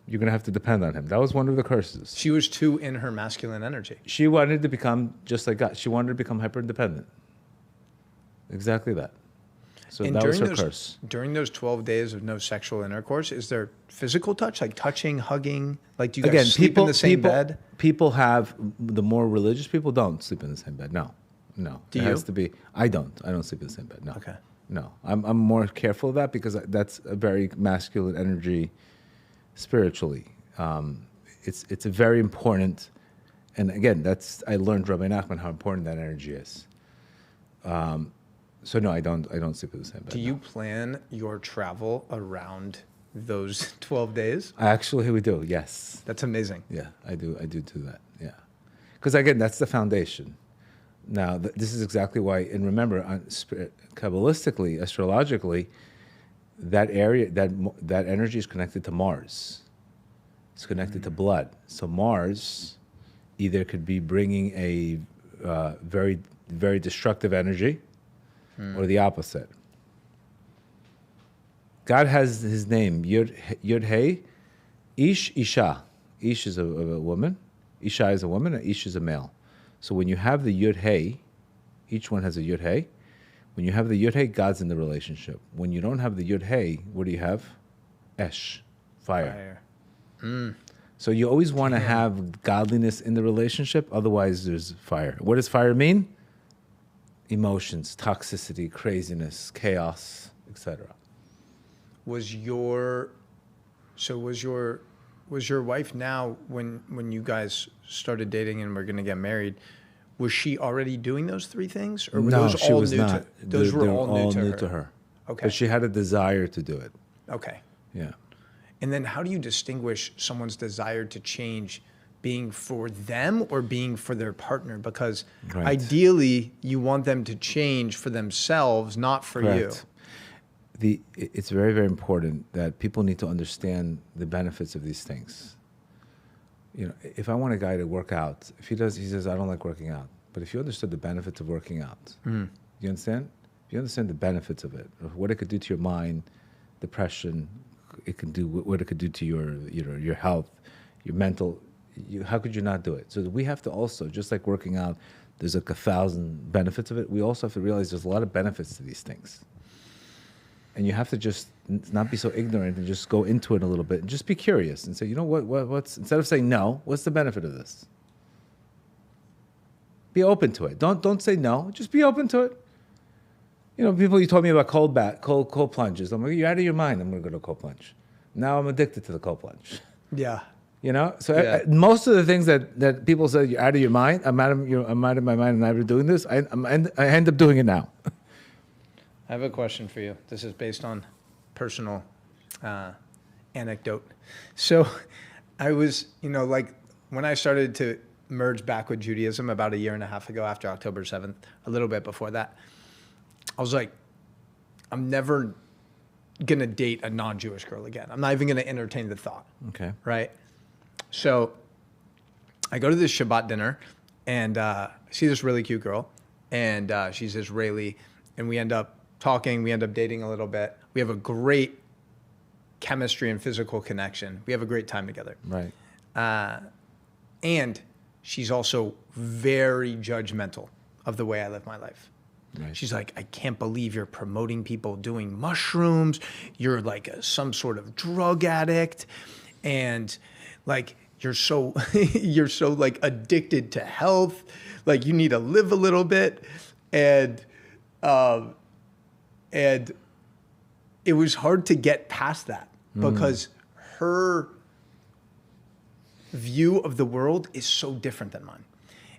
You're going to have to depend on him. That was one of the curses. She was too in her masculine energy. She wanted to become just like God. She wanted to become hyper-independent. Exactly that. So And that was her those, curse. During those 12 days of no sexual intercourse, is there physical touch, like touching, hugging? Like, do you guys sleep in the same bed? People have, the more religious people don't sleep in the same bed. No. Do it you? has to be. I don't sleep in the same bed. No. Okay. No. I'm more careful of that because that's a very masculine energy spiritually. It's a very important, and again, I learned Rabbi Nachman how important that energy is. So no, I don't sleep in the same bed. Do you plan your travel around those 12 days? Actually, we do. Yes. That's amazing. Yeah, I do that. Yeah, because again, that's the foundation. Now, this is exactly why. And remember, Kabbalistically, astrologically, that area, that energy is connected to Mars. It's connected to blood. So Mars either could be bringing a very, very destructive energy or the opposite. God has his name, Yud Hey, Ish, Isha. Ish is a woman, Isha is a woman, and Ish is a male. So when you have the Yud Hey, each one has a Yud Hey. When you have the Yud Hey, God's in the relationship. When you don't have the Yud Hey, what do you have? Esh, fire. So you always want to have godliness in the relationship, otherwise there's fire. What does fire mean? Emotions, toxicity, craziness, chaos, etc. Was your wife now, when you guys started dating and were going to get married, was she already doing those three things, or were those she all was new not. to those were all new to her? Okay. But she had a desire to do it. Okay. Yeah. And then how do you distinguish someone's desire to change being for them or being for their partner? Because ideally you want them to change for themselves, not for you. It's very, very important that people need to understand the benefits of these things. You know, if I want a guy to work out, he says, I don't like working out. But if you understood the benefits of working out, you understand? If you understand the benefits of it, of what it could do to your mind, depression, it can do what it could do to your health, your mental. How could you not do it? So we have to also, just like working out, there's like 1,000 benefits of it. We also have to realize there's a lot of benefits to these things, and you have to just not be so ignorant and just go into it a little bit and just be curious and say, you know what's instead of saying no, what's the benefit of this? Be open to it. Don't say no. Just be open to it. You know, you told me about cold plunges. I'm like, you're out of your mind. I'm going to go to a cold plunge. Now I'm addicted to the cold plunge. Yeah. You know, so most of the things that people say you're out of your mind, I'm out of my mind. I'm never doing this. I end up doing it now. I have a question for you. This is based on personal anecdote. So I was, like when I started to merge back with Judaism about 1.5 years ago after October 7th, a little bit before that, I was like, I'm never going to date a non-Jewish girl again. I'm not even going to entertain the thought. Okay. Right? So I go to this Shabbat dinner and I see this really cute girl and she's Israeli and we end up talking, we end up dating a little bit. We have a great chemistry and physical connection. We have a great time together. Right. And she's also very judgmental of the way I live my life. Right. She's like, I can't believe you're promoting people doing mushrooms. You're like some sort of drug addict. And like, you're so like addicted to health. Like you need to live a little bit. And it was hard to get past that because her view of the world is so different than mine.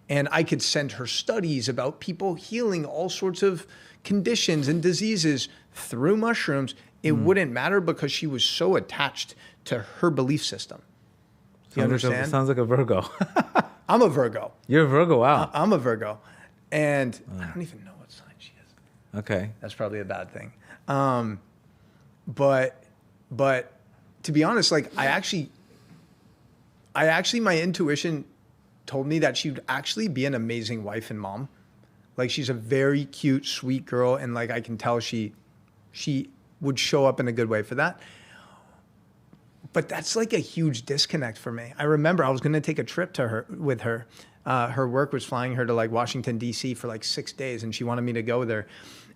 And I could send her studies about people healing all sorts of conditions and diseases through mushrooms. It wouldn't matter because she was so attached to her belief system. You understand? Sounds like a Virgo. I'm a Virgo. You're a Virgo, wow. I'm a Virgo. And I don't even know what sign she is. Okay. That's probably a bad thing. But to be honest, like I actually, my intuition told me that she'd actually be an amazing wife and mom. Like she's a very cute, sweet girl. And like, I can tell she would show up in a good way for that. But that's like a huge disconnect for me. I remember I was going to take a trip with her. Her work was flying her to like Washington, D.C. for like 6 days. And she wanted me to go there.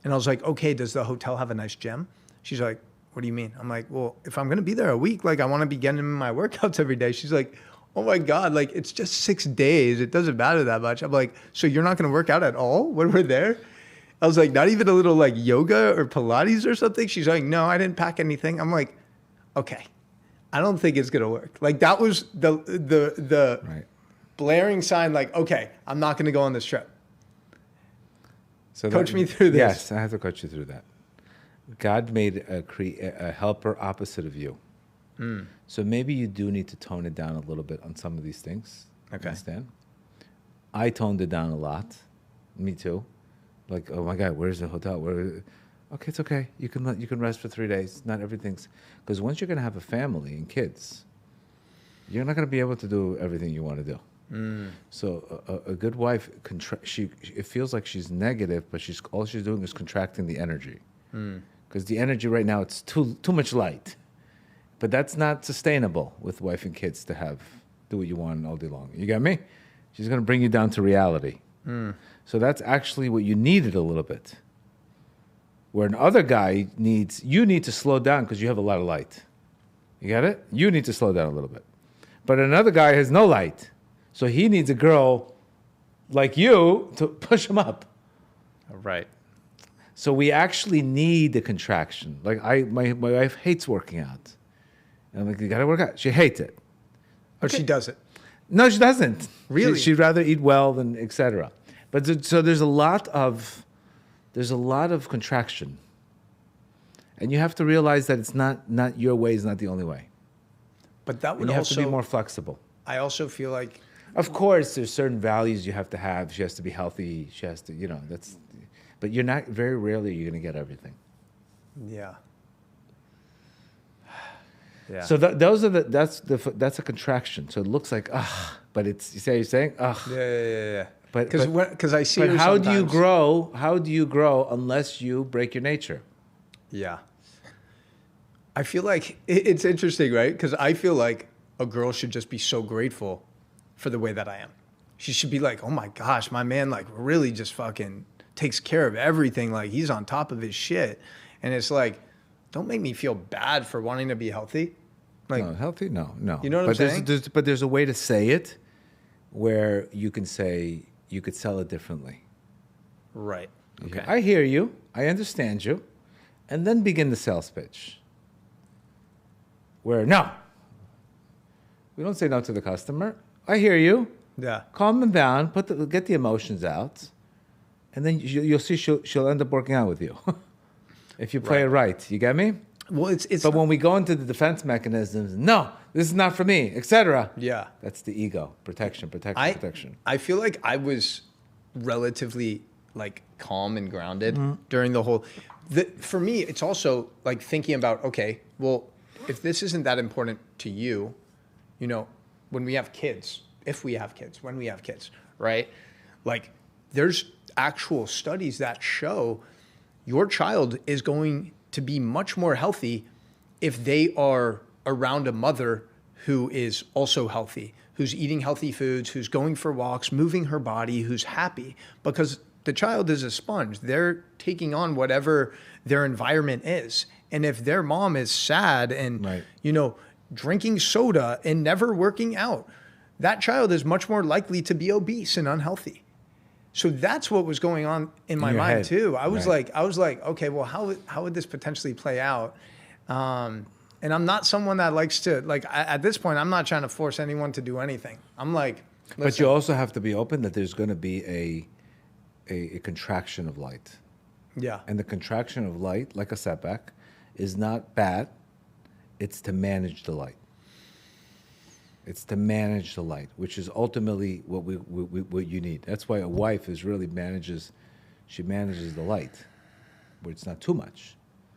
And I was like, okay, does the hotel have a nice gym? She's like, what do you mean? I'm like, well, if I'm going to be there a week, like I want to be getting in my workouts every day. She's like, oh my God, like it's just 6 days. It doesn't matter that much. I'm like, so you're not going to work out at all when we're there? I was like, not even a little like yoga or Pilates or something? She's like, no, I didn't pack anything. I'm like, okay, I don't think it's going to work. Like that was the right. blaring sign like, okay, I'm not going to go on this trip. So coach me through this. Yes, I have to coach you through that. God made a helper opposite of you. So maybe you do need to tone it down a little bit on some of these things. Okay. Understand? I toned it down a lot. Me too. Like, oh my God, where's the hotel? Okay, it's okay. You can rest for 3 days. Not everything's because once you're gonna have a family and kids, you're not going to be able to do everything you want to do. So a good wife, it feels like she's negative, but all she's doing is contracting the energy. Because the energy right now, it's too much light. But that's not sustainable with wife and kids to do what you want all day long. You got me? She's going to bring you down to reality. So that's actually what you needed a little bit. Where another guy you need to slow down because you have a lot of light. You got it? You need to slow down a little bit. But another guy has no light. So he needs a girl like you to push him up. Right. So we actually need the contraction. Like my wife hates working out. And I'm like, you got to work out. She hates it. Or she does it. No, she doesn't. Really? She'd rather eat well than etc. But so there's a lot of contraction. And you have to realize that it's not your way is not the only way. But that would And you have also to be more flexible. I also feel like Of course, there's certain values you have to have. She has to be healthy. She has to, but you're not, very rarely you're going to get everything. yeah. Yeah. So that's a contraction. So it looks like, but it's, you're saying, Yeah. But Because I see but her how do you sometimes. grow? How do you grow unless you break your nature? Yeah. I feel like it's interesting, right? Because I feel like a girl should just be so grateful for the way that I am. She should be like, oh my gosh, my man like really just fucking takes care of everything. Like he's on top of his shit. And it's like, don't make me feel bad for wanting to be healthy. Like, No, healthy? No. You know what I'm saying? But there's a way to say it where you can say, you could sell it differently. right. Okay. I hear you. I understand you. And then begin the sales pitch. Where, no. We don't say no to the customer. I hear you. Yeah. Calm them down. Get the emotions out. And then you'll see she'll end up working out with you. If you play it right. You get me? Well, it's But when we go into the defense mechanisms, no, this is not for me, etc. yeah. That's the ego. Protection. I feel like I was relatively like calm and grounded during the whole. For me, it's also like thinking about, okay, well, if this isn't that important to you, when we have kids, when we have kids, right? Like there's actual studies that show your child is going to be much more healthy if they are around a mother who is also healthy, who's eating healthy foods, who's going for walks, moving her body, who's happy, because the child is a sponge. They're taking on whatever their environment is. And if their mom is sad and, Right. drinking soda and never working out, that child is much more likely to be obese and unhealthy. So that's what was going on in my your mind head. too. I was Right. like, okay, well, how would this potentially play out? And I'm not someone that likes to at this point, I'm not trying to force anyone to do anything. I'm like, But listen, you also have to be open that there's going to be a contraction of light. yeah, And the contraction of light, like a setback, is not bad. It's to manage the light. It's to manage the light, which is ultimately what you need. That's why a wife manages the light, where it's not too much.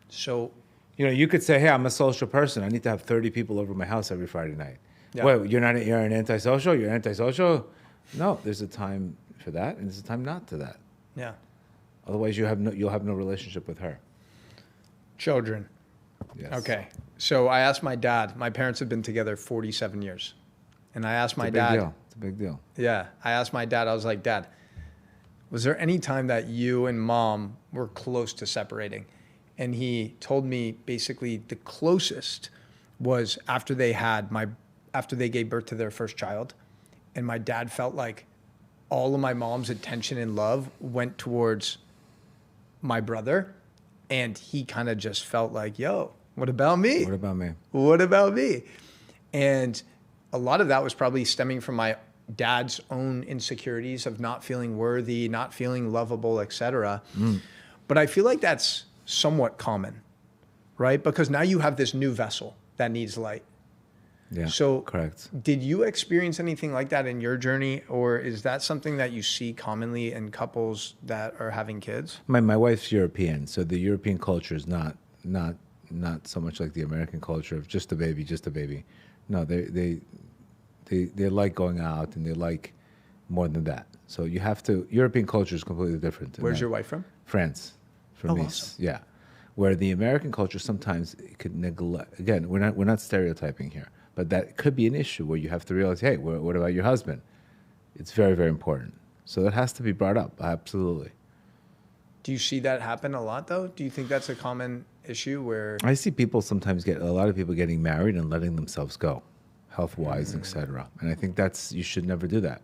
so You could say, hey, I'm a social person. I need to have 30 people over my house every Friday night. Yeah. Wait, you're an antisocial? You're antisocial? No, there's a time for that, and there's a time not to that. yeah, Otherwise, you'll have no relationship with her. children. Yes. Okay, so I asked my dad. My parents have been together 47 years, and I asked my It's a big dad. deal. It's a big deal. Yeah, I asked my dad. I was like, Dad, was there any time that you and Mom were close to separating? And he told me basically the closest was after they gave birth to their first child, and my dad felt like all of my mom's attention and love went towards my brother, and he kind of just felt like, yo, what about me? What about me? What about me? And a lot of that was probably stemming from my dad's own insecurities of not feeling worthy, not feeling lovable, etc. But I feel like that's somewhat common, right? Because now you have this new vessel that needs light. Yeah, So correct. did you experience anything like that in your journey, or is that something that you see commonly in couples that are having kids? My wife's European, so the European culture is not so much like the American culture of just a baby. No, They like going out and they like more than that. So you have to. European culture is completely different. Where's your wife from? France, from Nice. Awesome. Yeah, where the American culture sometimes could neglect. Again, we're not stereotyping here, but that could be an issue where you have to realize, hey, what about your husband? It's very, very important. So that has to be brought up. Absolutely. Do you see that happen a lot, though? Do you think that's a common issue where... I see people sometimes a lot of people getting married and letting themselves go, health-wise, etc. And I think you should never do that.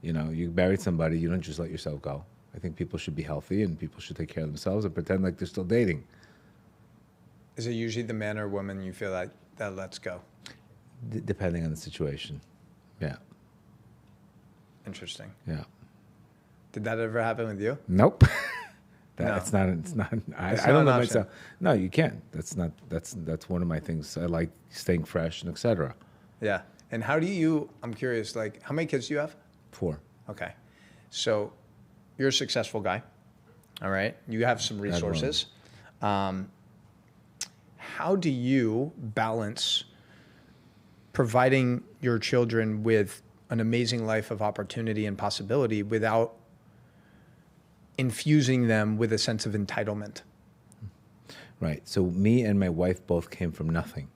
You know, you married somebody, you don't just let yourself go. I think people should be healthy and people should take care of themselves and pretend like they're still dating. Is it usually the man or woman you feel like that lets go? Depending on the situation. Yeah. Interesting. Yeah. Did that ever happen with you? Nope. No. It's not. I not don't an let option. myself. No, you can't. That's one of my things. I like staying fresh and etc. Yeah. And how do you, I'm curious, like, how many kids do you have? 4. Okay. So you're a successful guy. All right. You have some resources. How do you balance providing your children with an amazing life of opportunity and possibility without infusing them with a sense of entitlement? Right. So me and my wife both came from nothing.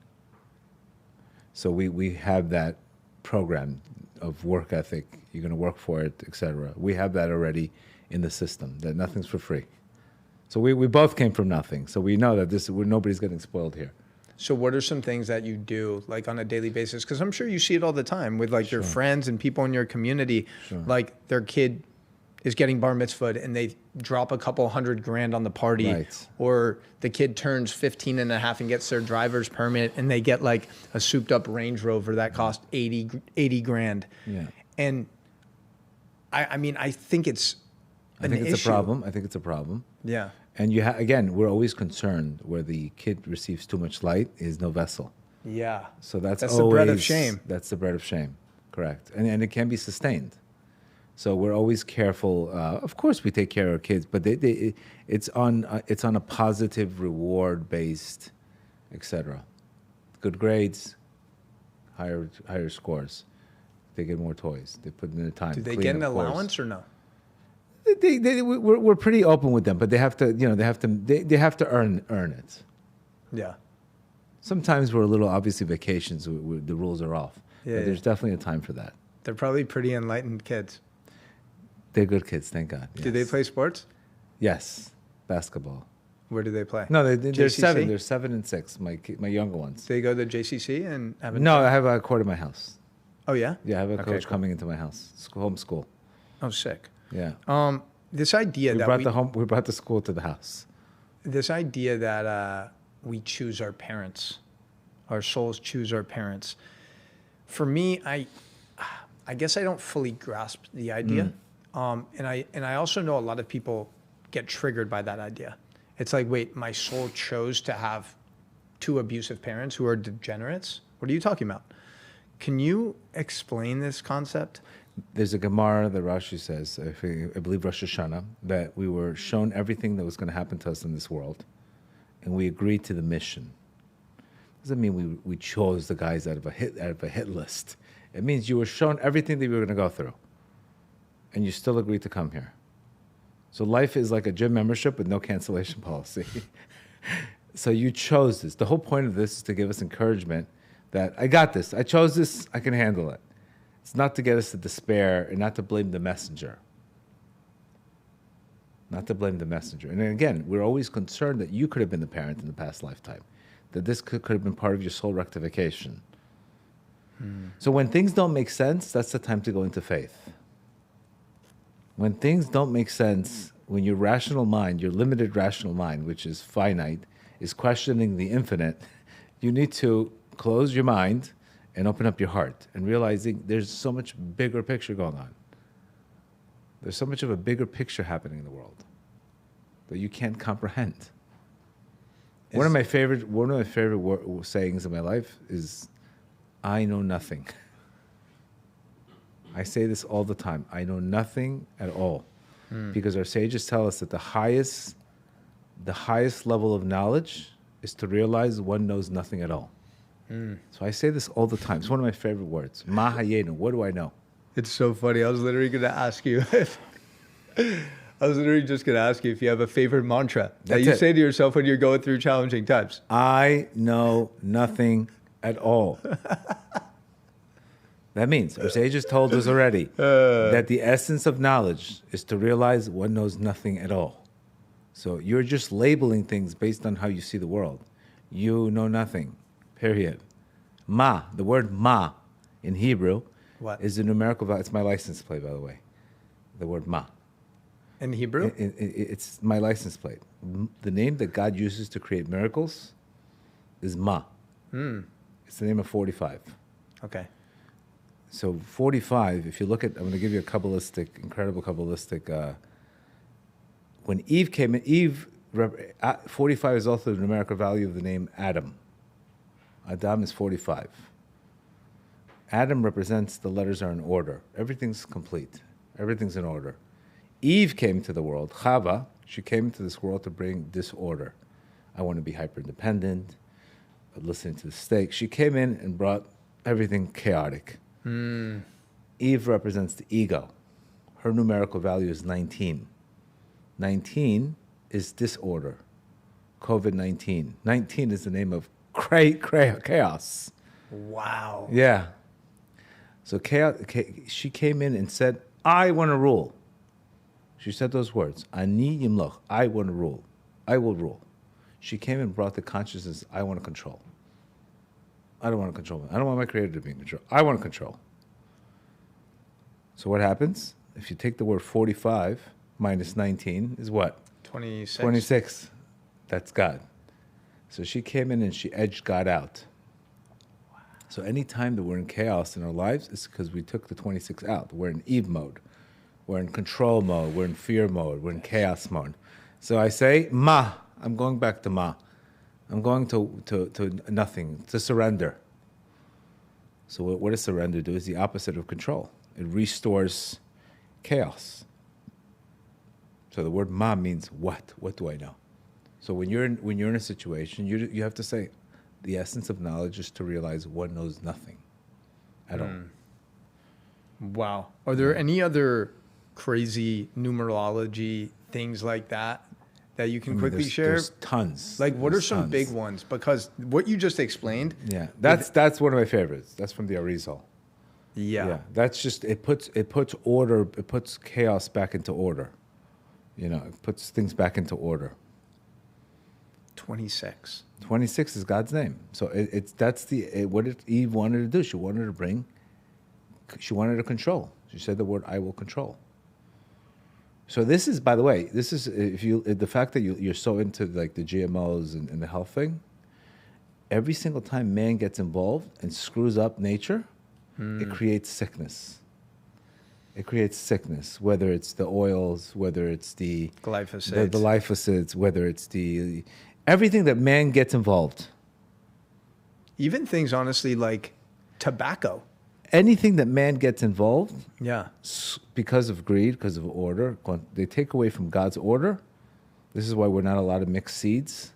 So we have that program of work ethic. You're going to work for it, etc. We have that already in the system, that nothing's for free. So we both came from nothing. So we know that nobody's getting spoiled here. So what are some things that you do like on a daily basis? Because I'm sure you see it all the time with like your friends and people in your community, like their kid is getting bar mitzvahed and they drop a couple $100,000 on the party, Right. Or the kid turns 15 and a half and gets their driver's permit and they get like a souped up Range Rover that cost 80 grand. Yeah. And I mean, I think it's an issue. It's a problem. I think it's a problem. Yeah. And again, we're always concerned where the kid receives too much light is no vessel. Yeah. So that's the bread of shame. That's the bread of shame, correct. And it can be sustained. So we're always careful. Of course, we take care of our kids, but it's on a positive reward based, etc. Good grades, higher scores. They get more toys. They put in their time. Do they get an allowance or no? We're pretty open with them, but they have to earn it. Yeah. Sometimes we're a little, obviously vacations, the rules are off. Yeah, But there's definitely a time for that. They're probably pretty enlightened kids. They're good kids, thank God. Do they play sports? Yes, basketball. Where do they play? No, they're JCC? 7. They're 7 and 6. My younger ones. They go to JCC and have a... No, I have a court in my house. Oh, yeah? Yeah, I have a coach cool. coming into my house. Homeschool. Oh, sick. Yeah. This idea We that brought the school to the house. this idea that we choose our parents, our souls choose our parents. For me, I guess I don't fully grasp the idea. And I also know a lot of people get triggered by that idea. It's like, wait, my soul chose to have 2 abusive parents who are degenerates? What are you talking about? Can you explain this concept? There's a Gemara that Rashi says, I believe Rosh Hashanah, that we were shown everything that was going to happen to us in this world, and we agreed to the mission. Doesn't mean we chose the guys out of a hit list. It means you were shown everything that you were going to go through, and you still agreed to come here. So life is like a gym membership with no cancellation policy. So you chose this. The whole point of this is to give us encouragement that I got this. I chose this. I can handle it. It's not to get us to despair and not to blame the messenger. Not to blame the messenger. And then again, we're always concerned that you could have been the parent in the past lifetime, that this could have been part of your soul rectification. So when things don't make sense, that's the time to go into faith. When things don't make sense, when your rational mind, your limited rational mind, which is finite, is questioning the infinite, you need to close your mind and open up your heart and realizing there's so much bigger picture going on. There's so much of a bigger picture happening in the world that you can't comprehend. One of my favorite sayings in my life is, I know nothing. I say this all the time. I know nothing at all. Because our sages tell us that the highest level of knowledge is to realize one knows nothing at all. So I say this all the time. It's one of my favorite words. Ma hayenu. What do I know? It's so funny. I was literally going to ask you if you have a favorite mantra that That's you it. say to yourself when you're going through challenging times. I know nothing at all. That means our sages told us already that the essence of knowledge is to realize one knows nothing at all. So you're just labeling things based on how you see the world. You know nothing, period. Ma, the word ma in Hebrew What? is a numerical value. It's my license plate, by the way. The word ma. In Hebrew? It's my license plate. The name that God uses to create miracles is ma. It's the name of 45. Okay. So 45, if you look at, I'm going to give you a incredible Kabbalistic, when Eve came in, 45 is also the numerical value of the name Adam. Adam is 45. Adam represents the letters are in order. Everything's complete. Everything's in order. Eve came to the world, Chava, she came into this world to bring disorder. I want to be hyper-independent, listening to the steak. She came in and brought everything chaotic. Eve represents the ego. Her numerical value is 19. 19 is disorder. COVID-19. 19 is the name of chaos. Wow. Yeah. So she came in and said, I want to rule. She said those words, Ani yimloch, I want to rule. I will rule. She came and brought the consciousness, I want to control. I don't want to control. I don't want my creator to be in control. I want to control. So what happens? If you take the word 45 minus 19 is what? 26. 26. That's God. So she came in and she edged God out. Wow. So anytime that we're in chaos in our lives, it's because we took the 26 out. We're in Eve mode. We're in control mode. We're in fear mode. We're in chaos mode. So I say, Ma. I'm going back to Ma. I'm going to nothing, to surrender. So what does surrender do? It's the opposite of control. It restores chaos. So the word Ma means what? What do I know? So when you're in a situation, you have to say, the essence of knowledge is to realize one knows nothing at all. Wow. Are there any other crazy numerology things like that you can quickly share? There's tons. Like, what are There's some tons. big ones? Because what you just explained. Yeah, that's one of my favorites. That's from the Arizal. Yeah. That's just it puts order. It puts chaos back into order. It puts things back into order. 26. 26 is God's name. So what did Eve wanted to do? She wanted to control. She said the word, I will control. So this is, by the way, the fact that you're so into like the GMOs and the health thing, every single time man gets involved and screws up nature, it creates sickness. It creates sickness, whether it's the oils, whether it's the Glyphosate. the glyphosates, whether it's everything that man gets involved. Even things, honestly, like tobacco. Anything that man gets involved, Yeah. because of greed, because of order, they take away from God's order. This is why we're not allowed to mix seeds.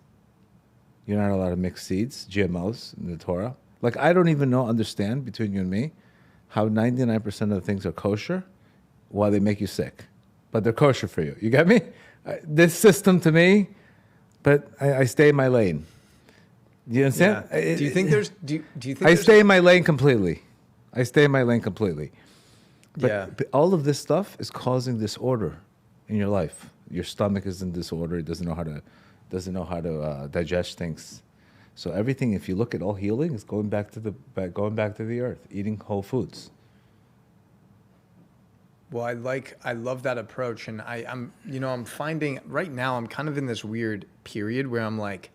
You're not allowed to mix seeds, GMOs in the Torah. Like, I don't even understand, between you and me, how 99% of the things are kosher while they make you sick. But they're kosher for you. You get me? This system to me, but I stay in my lane. Do you understand? Yeah. Do you think there's... Do you think I stay in my lane completely. But all of this stuff is causing disorder in your life. Your stomach is in disorder. It doesn't know how to digest things. So everything, if you look at all healing, is going back to the earth, eating whole foods. Well, I love that approach, and I'm finding right now I'm kind of in this weird period where I'm like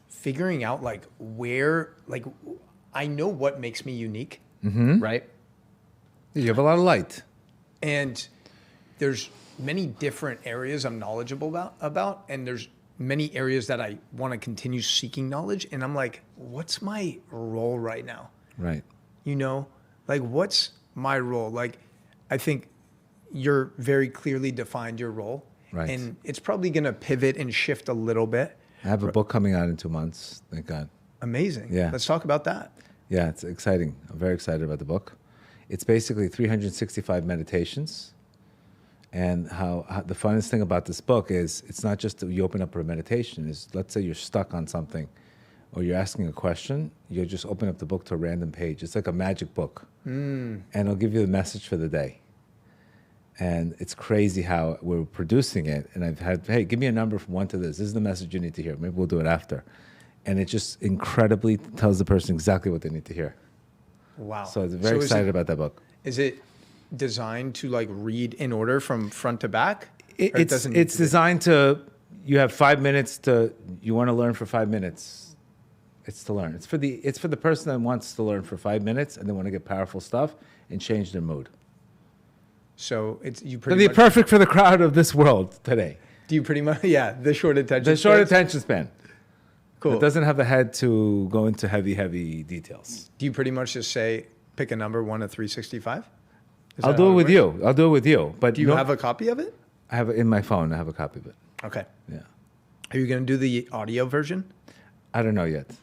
figuring out like where, like, I know what makes me unique, right? You have a lot of light, and there's many different areas I'm knowledgeable about, and there's many areas that I want to continue seeking knowledge, and I'm like, what's my role right now? right? Like, what's my role? Like, I think you're very clearly defined your role, Right. and it's probably going to pivot and shift a little bit. I have a book coming out in 2 months. Thank God. Amazing. Yeah. Let's talk about that. Yeah, it's exciting. I'm very excited about the book. It's basically 365 meditations. And how the funnest thing about this book is it's not just that you open up for a meditation. Is let's say you're stuck on something or you're asking a question, you'll just open up the book to a random page. It's like a magic book. And it'll give you the message for the day. And it's crazy how we're producing it. And I've had, hey, give me a number from 1 to this. This is the message you need to hear. Maybe we'll do it after. And it just incredibly tells the person exactly what they need to hear. Wow. So I'm very excited about that book. Is it designed to like read in order from front to back? It's designed to, you have 5 minutes you want to learn for 5 minutes. It's to learn. It's for the person that wants to learn for 5 minutes and they want to get powerful stuff and change their mood. So you It'll pretty be much, perfect for the crowd of this world today. do you pretty much, the short attention The short spans? attention span. Cool. It doesn't have the head to go into heavy details. Do you pretty much just say, pick a number 1 to 365? I'll do it with you. I'll do it with you. But Do you have a copy of it? I have it in my phone. I have a copy of it. Okay. Yeah. Are you going to do the audio version? I don't know yet.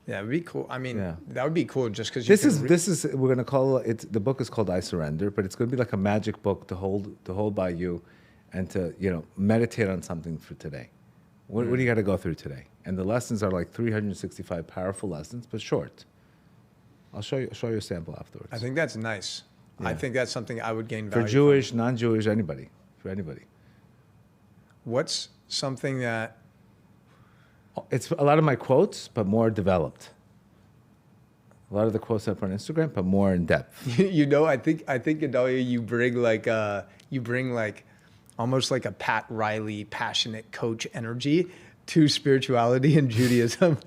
Yeah, it would be cool. I mean, Yeah. that would be cool just because This is we're gonna call it. The book is called I Surrender, but it's gonna be like a magic book to hold by you, and to meditate on something for today. What do you got to go through today? And the lessons are like 365 powerful lessons, but short. I'll show you a sample afterwards. I think that's nice. I Yeah. think that's something I would gain For value Jewish, non-Jewish, anybody. For anybody. What's something that It's a lot of my quotes, but more developed. A lot of the quotes I put on Instagram, but more in depth. I think Gedale, you bring like almost like a Pat Riley passionate coach energy to spirituality and Judaism.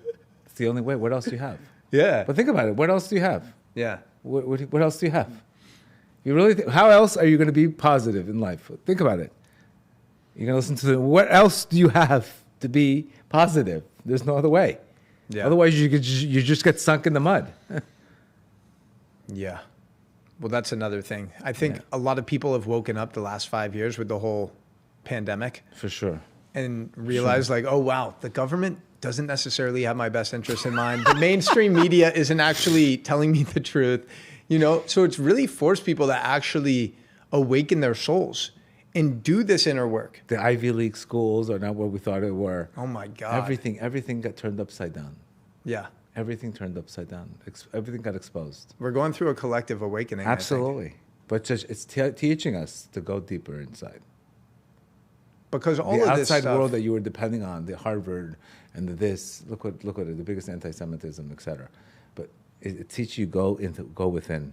It's the only way. What else do you have? Yeah. But think about it. What else do you have? Yeah. What else do you have? You really how else are you going to be positive in life? Think about it. You're going to listen to what else do you have to be positive? There's no other way. Yeah. Otherwise, you just get sunk in the mud. Yeah. Well, that's another thing. I think a lot of people have woken up the last 5 years with the whole pandemic For sure. and realized like, oh, wow, the government doesn't necessarily have my best interest in mind. The mainstream media isn't actually telling me the truth, So it's really forced people to actually awaken their souls and do this inner work. The Ivy League schools are not what we thought it were. Oh my God. Everything got turned upside down. Yeah. Everything turned upside down. Everything got exposed. We're going through a collective awakening. I think. Absolutely. But it's teaching us to go deeper inside. Because all The of this outside stuff, world that you were depending on, the Harvard and the this, look at it, the biggest anti-Semitism, etc. But it teaches you go within.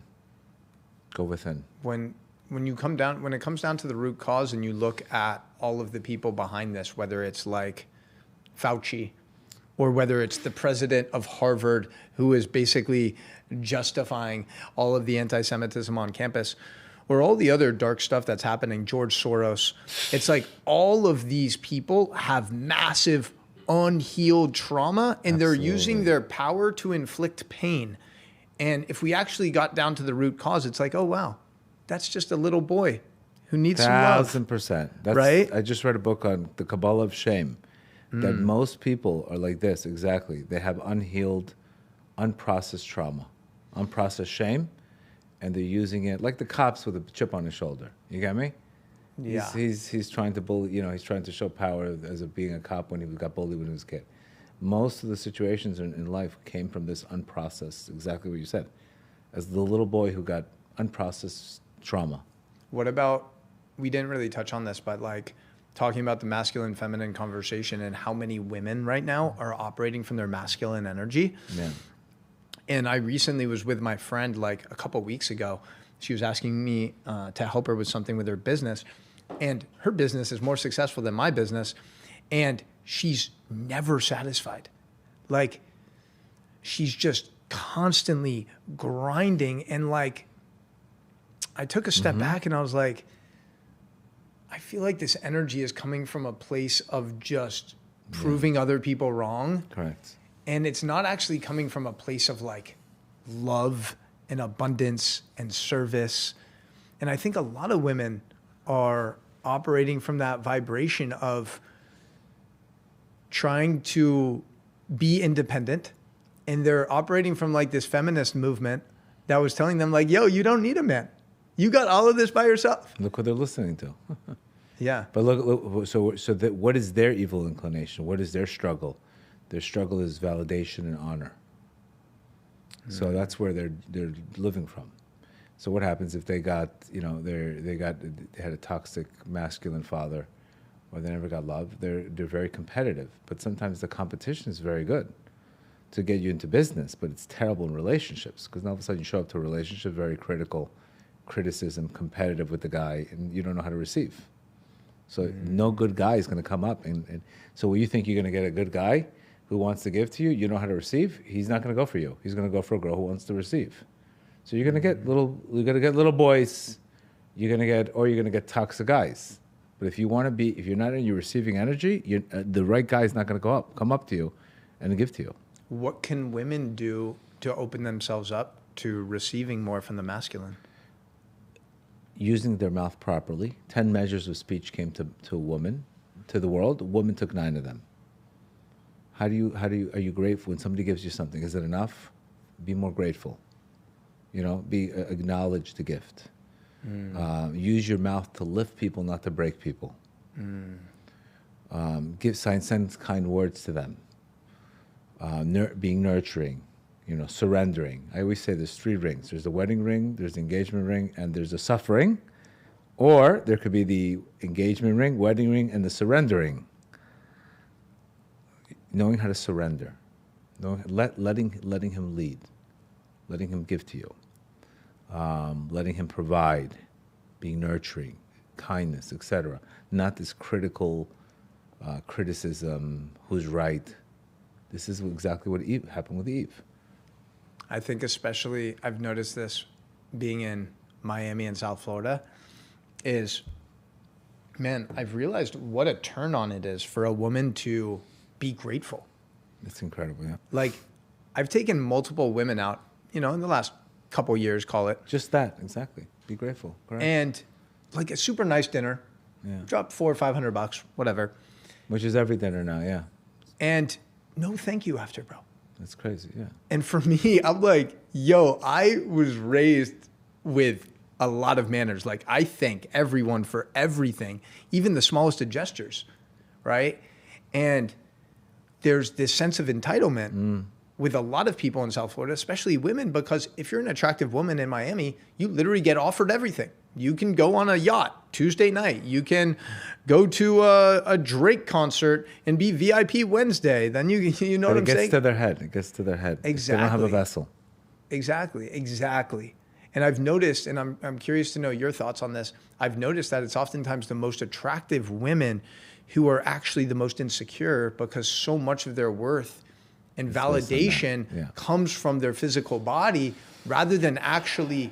Go within. when it comes down to the root cause and you look at all of the people behind this, whether it's like Fauci or whether it's the president of Harvard who is basically justifying all of the anti-Semitism on campus, or all the other dark stuff that's happening, George Soros, it's like all of these people have massive unhealed trauma and they're using their power to inflict pain. And if we actually got down to the root cause, it's like, oh, wow, that's just a little boy who needs some love. 1,000%. Right? I just read a book on the Kabbalah of shame, that most people are like this, exactly. They have unhealed, unprocessed trauma, unprocessed shame, and they're using it like the cops with a chip on his shoulder. You get me? Yeah. He's trying to bully, he's trying to show power as of being a cop when he got bullied when he was a kid. Most of the situations in life came from this unprocessed, exactly what you said, as the little boy who got unprocessed trauma. What about, we didn't really touch on this, but like talking about the masculine feminine conversation and how many women right now are operating from their masculine energy. Yeah. And I recently was with my friend like a couple weeks ago. She was asking me to help her with something with her business. And her business is more successful than my business. And she's never satisfied. Like, she's just constantly grinding. And like, I took a step back and I was like, I feel like this energy is coming from a place of just proving other people wrong. Correct. And it's not actually coming from a place of like love and abundance and service. And I think a lot of women are operating from that vibration of trying to be independent And they're operating from like this feminist movement that was telling them like, yo, you don't need a man. You got all of this by yourself. Look what they're listening to. Yeah. But look, so that what is their evil inclination? What is their struggle? Their struggle is validation and honor. So that's where they're living from. So what happens if they got, they had a toxic masculine father, or they never got love? They're very competitive, but sometimes the competition is very good to get you into business, but it's terrible in relationships, because all of a sudden you show up to a relationship very critical, criticism, competitive with the guy, and you don't know how to receive. So no good guy is going to come up, and so when you think you're going to get a good guy who wants to give to you, you know how to receive, he's not going to go for you. He's going to go for a girl who wants to receive. So you're going to get little boys, you're going to get toxic guys. But if you're not in your receiving energy, the right guy is not going to come up to you and give to you. What can women do to open themselves up to receiving more from the masculine? Using their mouth properly. 10 measures of speech came to a woman, to the world. A woman took 9 of them. Are you grateful when somebody gives you something? Is it enough? Be more grateful. Acknowledge the gift. Use your mouth to lift people, not to break people. Send kind words to them. Being nurturing, surrendering. I always say there's 3 rings. There's the wedding ring, there's the engagement ring, and there's the suffering. Or there could be the engagement ring, wedding ring, and the surrendering. Knowing how to surrender. Letting him lead. Letting him give to you. Letting him provide. Being nurturing. Kindness, etc. Not this critical criticism, who's right. This is exactly what happened with Eve. I think especially, I've noticed this being in Miami and South Florida, is, man, I've realized what a turn on it is for a woman to be grateful. It's incredible, yeah. Like, I've taken multiple women out, in the last couple years, call it. Just that, exactly. Be grateful. Correct. And like a super nice dinner, drop $400 or $500, whatever. Which is every dinner now, yeah. And no thank you after, bro. That's crazy, yeah. And for me, I'm like, yo, I was raised with a lot of manners. Like, I thank everyone for everything, even the smallest of gestures, right? And there's this sense of entitlement with a lot of people in South Florida, especially women, because if you're an attractive woman in Miami, you literally get offered everything. You can go on a yacht Tuesday night. You can go to a Drake concert and be VIP Wednesday. Then you know what I'm saying? It gets to their head. It gets to their head. Exactly. They don't have a vessel. Exactly. And I've noticed, and I'm curious to know your thoughts on this. I've noticed that it's oftentimes the most attractive women who are actually the most insecure, because so much of their worth and validation comes from their physical body, rather than actually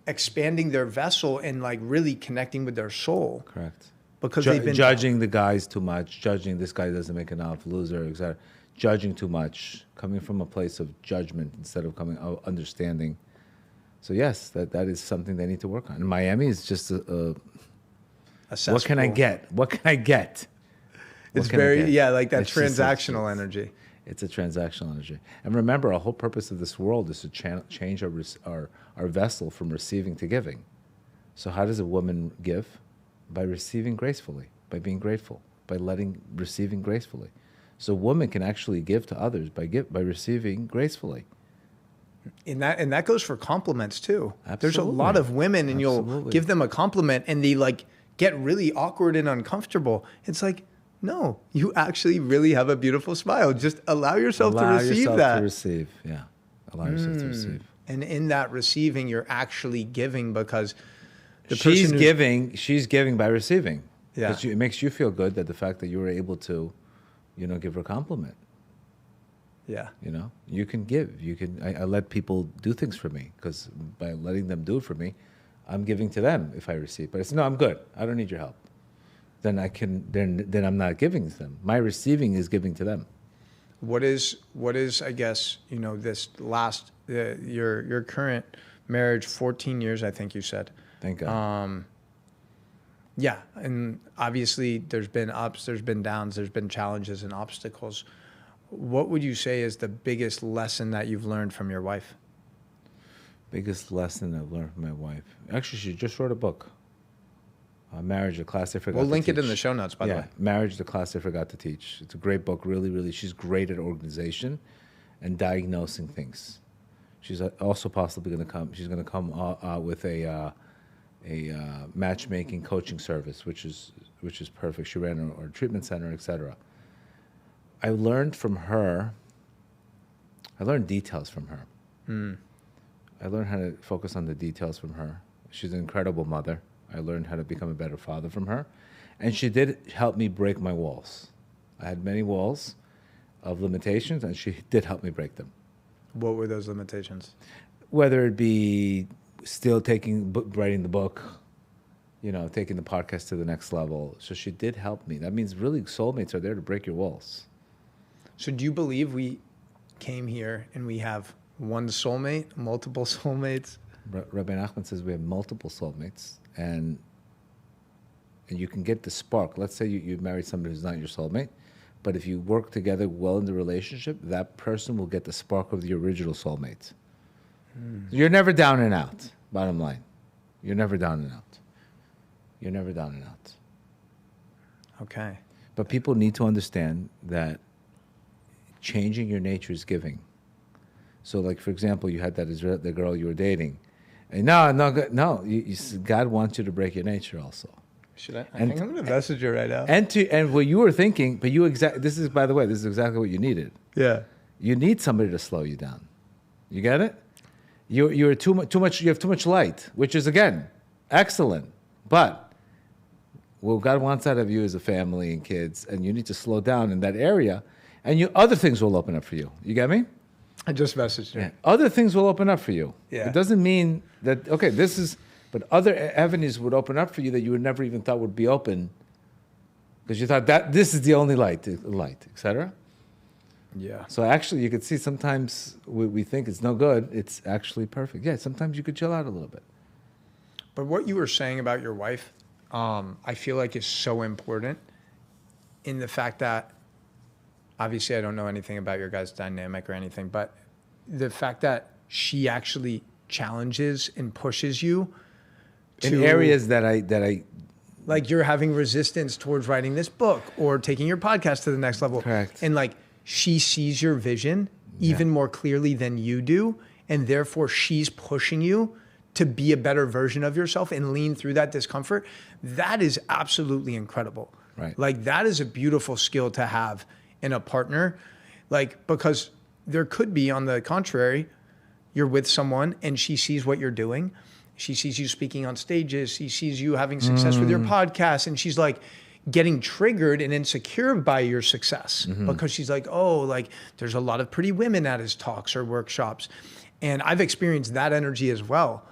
expanding their vessel and like really connecting with their soul. Correct. Because they've been judging the guys too much, judging this guy doesn't make enough, loser, etc. Judging too much, coming from a place of judgment instead of coming out understanding. So yes, that is something they need to work on. And Miami is just a what can I get? What can I get? It's very, like that transactional energy. It's a transactional energy. And remember, our whole purpose of this world is to change our vessel from receiving to giving. So how does a woman give? By receiving gracefully, by being grateful, by receiving gracefully. So a woman can actually give to others by receiving gracefully. And that goes for compliments too. Absolutely. There's a lot of women, and you'll give them a compliment and they like get really awkward and uncomfortable. It's like, no, you actually really have a beautiful smile. Just allow yourself to receive that. Allow yourself to receive, yeah. Allow yourself to receive. And in that receiving, you're actually giving, because she's giving by receiving. Yeah. It makes you feel good that the fact that you were able to, give her a compliment. Yeah. You can give. I let people do things for me, because by letting them do it for me, I'm giving to them if I receive. But I say, no, I'm good. I don't need your help. Then I'm not giving to them. My receiving is giving to them. What is I guess, this last your current marriage, 14 years, I think you said. Thank God. Yeah, and obviously there's been ups, there's been downs, there's been challenges and obstacles. what would you say is the biggest lesson that you've learned from your wife? Biggest lesson I've learned from my wife. Actually, she just wrote a book. Marriage, a class I forgot We'll to link it teach. in the show notes, by the way. Marriage, the class I forgot to teach. It's a great book, really, really. She's great at organization and diagnosing things. She's also possibly going to come. She's going to come with a matchmaking coaching service, which is perfect. She ran a treatment center, etc. I learned from her. I learned details from her. I learned how to focus on the details from her. She's an incredible mother. I learned how to become a better father from her. And she did help me break my walls. I had many walls of limitations, and she did help me break them. What were those limitations? Whether it be still writing the book, taking the podcast to the next level. So she did help me. That means really soulmates are there to break your walls. So do you believe we came here and we have one soulmate, multiple soulmates? Rabbi Nachman says we have multiple soulmates, and you can get the spark. Let's say you married somebody who's not your soulmate, but if you work together well in the relationship, that person will get the spark of the original soulmate. You're never down and out, bottom line. You're never down and out. You're never down and out. Okay. But people need to understand that changing your nature is giving. So, like, for example, you had the girl you were dating. And no, God wants you to break your nature also. Should I? I think I'm going to message her right now. And what you were thinking, but this is, by the way, this is exactly what you needed. Yeah. You need somebody to slow you down. You get it? You're too much. You have too much light, which is again excellent. But what God wants out of you is a family and kids, and you need to slow down in that area, and other things will open up for you. You get me? I just messaged her. Yeah. Other things will open up for you. Yeah. It doesn't mean that but other avenues would open up for you that you would never even thought would be open, because you thought that this is the only light, etc. Yeah. So actually, you could see sometimes we think it's no good. It's actually perfect. Yeah, sometimes you could chill out a little bit. But what you were saying about your wife, I feel like is so important in the fact that, obviously I don't know anything about your guys' dynamic or anything, but the fact that she actually challenges and pushes you In areas that I like you're having resistance towards writing this book or taking your podcast to the next level. Correct. And like she sees your vision even more clearly than you do. And therefore she's pushing you to be a better version of yourself and lean through that discomfort. That is absolutely incredible. Right. Like that is a beautiful skill to have in a partner. Like, because there could be, on the contrary, you're with someone and she sees what you're doing. She sees you speaking on stages. She sees you having success with your podcast. And she's like getting triggered and insecure by your success because she's like, oh, like there's a lot of pretty women at his talks or workshops. And I've experienced that energy as well,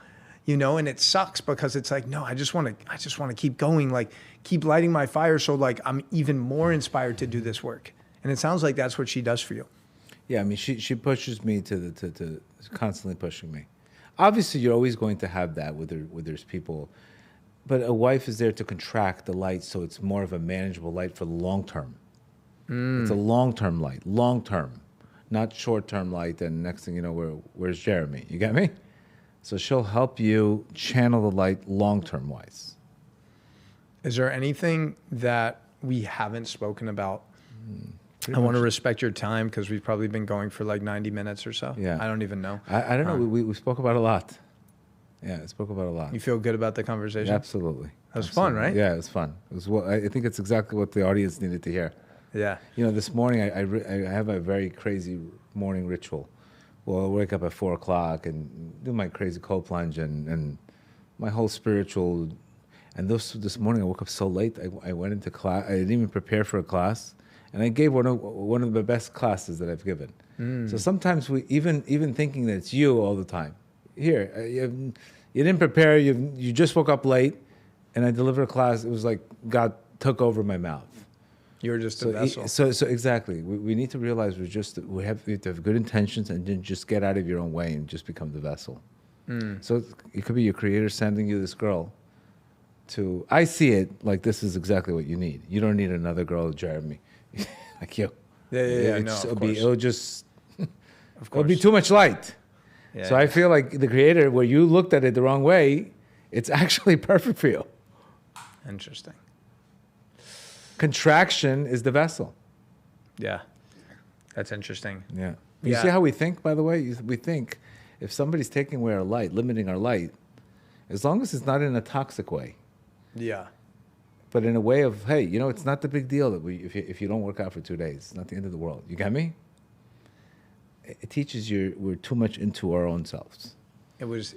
and it sucks because it's like, no, I just want to keep going, like keep lighting my fire. So like, I'm even more inspired to do this work. And it sounds like that's what she does for you. Yeah, I mean, she pushes me to constantly pushing me. Obviously, you're always going to have that where there's people, but a wife is there to contract the light so it's more of a manageable light for the long term. It's a long-term light, long-term, not short-term light. And next thing you know, where's Jeremy? You get me? So she'll help you channel the light long-term wise. Is there anything that we haven't spoken about? I want to respect your time because we've probably been going for like 90 minutes or so. Yeah. I don't even know. I don't know. We spoke about a lot. Yeah, we spoke about a lot. You feel good about the conversation? Absolutely. That was fun, right? Yeah, it was fun. I think it's exactly what the audience needed to hear. Yeah. This morning I have a very crazy morning ritual. Well, I wake up at 4 o'clock and do my crazy cold plunge and my whole spiritual. And this morning I woke up so late. I went into class. I didn't even prepare for a class. And I gave one of the best classes that I've given. So sometimes we even thinking that it's you all the time. Here, you didn't prepare. You just woke up late, and I delivered a class. It was like God took over my mouth. You were just a vessel. So exactly. We need to realize we have to have good intentions and then just get out of your own way and just become the vessel. So it could be your creator sending you this girl. I see it like this is exactly what you need. You don't need another girl, Jeremy. Like you. Yeah, no, of course. It'll just, Of it'll be course. too much light. Yeah, So I feel like the creator, where you looked at it the wrong way, it's actually perfect for you. Interesting. Contraction is the vessel. Yeah. That's interesting. Yeah. You Yeah. see how we think, by the way? We think if somebody's taking away our light, limiting our light, as long as it's not in a toxic way, Yeah. but in a way of, hey, you know, it's not the big deal that if you don't work out for 2 days, it's not the end of the world. You get me? It teaches you we're too much into our own selves. It was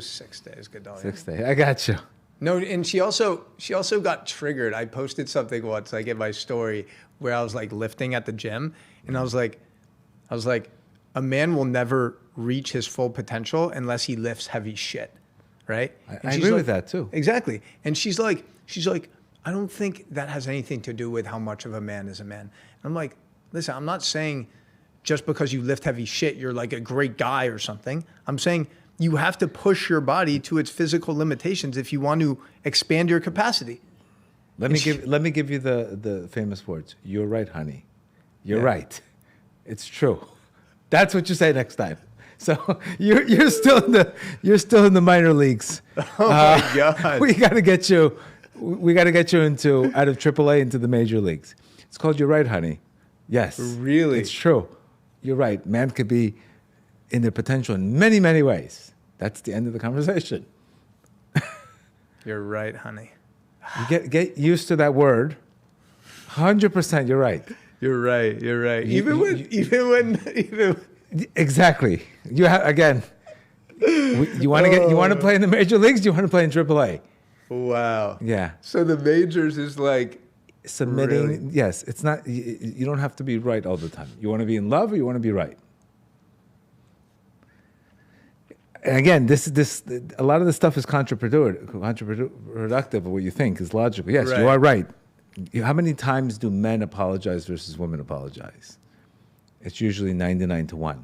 6 days, Gedale. 6 days. I got you. No, and she also got triggered. I posted something once, like in my story, where I was like lifting at the gym, and I was like, a man will never reach his full potential unless he lifts heavy shit, right? I agree with that too. Exactly. And she's like, I don't think that has anything to do with how much of a man is a man. And I'm like, listen, I'm not saying just because you lift heavy shit, you're like a great guy or something. I'm saying you have to push your body to its physical limitations if you want to expand your capacity. Let me give you the famous words. You're right, honey. You're right. It's true. That's what you say next time. So you're still in the minor leagues. Oh my God. We got to get you into out of AAA into the major leagues. It's called You're Right, Honey. Yes. Really? It's true. You're right. Man could be in their potential in many, many ways. That's the end of the conversation. You're right, honey. You get used to that word. 100% you're right. You're right. You're right. Even when Exactly. You have again. You want to play in the major leagues? You want to play in AAA? Wow. Yeah. So the majors is like Submitting. Really? Yes. It's not. You don't have to be right all the time. You want to be in love, or you want to be right. And again, a lot of this stuff is counterproductive of what you think is logical. Yes, Right. you are right. How many times do men apologize versus women apologize? It's usually 99 to 1.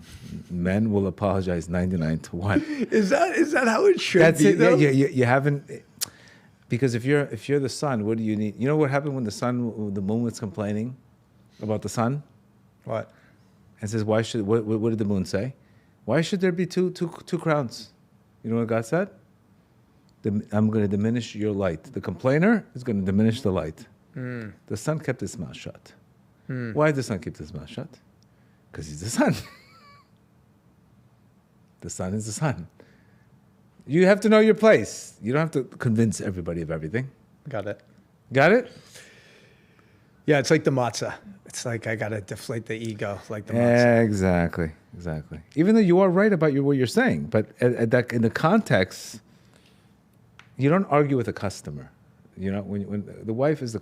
Men will apologize 99 to 1. Is that how it should That's be? it. Though? Yeah, you haven't, because if you're the sun, what do you need? You know what happened when the moon was complaining about the sun? What? And says, what did the moon say? Why should there be two crowns? You know what God said? I'm going to diminish your light. The complainer is going to diminish the light. The sun kept his mouth shut. Why did the sun keep his mouth shut? Because he's the sun. The sun is the sun. You have to know your place. You don't have to convince everybody of everything. Got it. Got it? Yeah, it's like the matzah. It's like I gotta deflate the ego, like the matzah. Exactly. Even though you are right about what you're saying, but in the context, you don't argue with a customer. You know, when the wife is the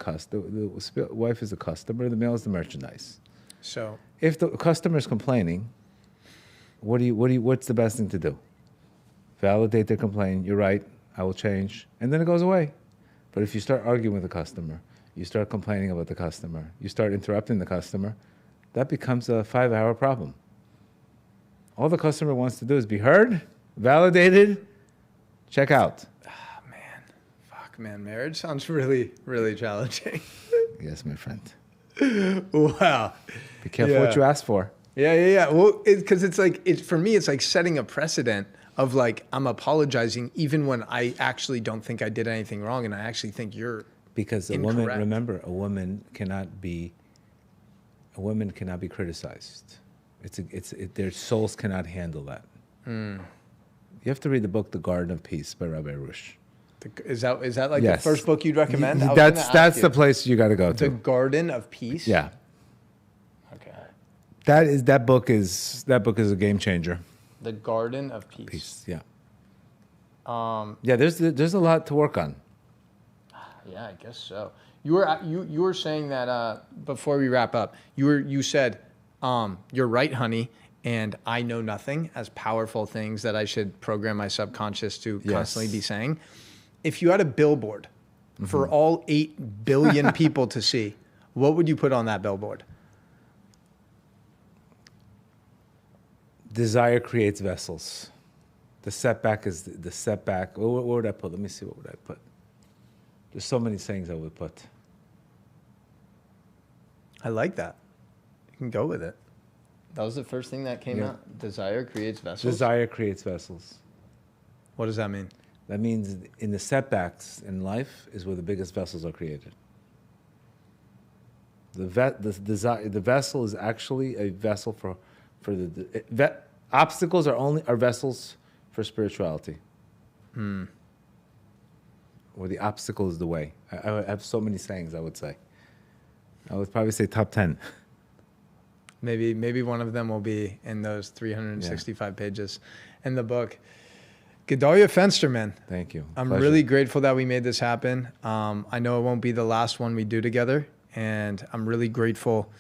wife is the customer, the male is the merchandise. So If the customer is complaining, what's the best thing to do? Validate their complaint. You're right. I will change, and then it goes away. But if you start arguing with the customer, you start complaining about the customer, you start interrupting the customer, that becomes a 5-hour problem. All the customer wants to do is be heard, validated, check out. man, marriage sounds really, really challenging. Yes, my friend. Wow. Be careful what you ask for. Yeah. Well, because for me, it's like setting a precedent of like, I'm apologizing even when I actually don't think I did anything wrong, and I actually think you're Because incorrect. a woman cannot be criticized. Their souls cannot handle that. You have to read the book, The Garden of Peace by Rabbi Rush. Is that like Yes. the first book you'd recommend? I was That's gonna ask the you. place you got to go The to. Garden of Peace? Yeah. Okay. That book is a game changer. The Garden of Peace. Peace. Yeah. Yeah. There's a lot to work on. Yeah, I guess so. You were saying that before we wrap up. You said you're right, honey, and I know nothing as powerful things that I should program my subconscious to constantly be saying. If you had a billboard for all 8 billion people to see, what would you put on that billboard? Desire creates vessels. The setback is the setback. What would I put? Let me see. What would I put? There's so many sayings I would put. I like that. can go with it. That was the first thing that came Yeah. out. Desire creates vessels. Desire creates vessels. What does that mean? That means in the setbacks in life is where the biggest vessels are created. The vessel is actually a vessel for obstacles are vessels for spirituality. Or the obstacle is the way. I have so many sayings. I would say. I would probably say top 10. Maybe one of them will be in those 365 pages in the book. Gedale Fenster, man. Thank you. I'm Pleasure. really grateful that we made this happen. I know it won't be the last one we do together, and I'm really grateful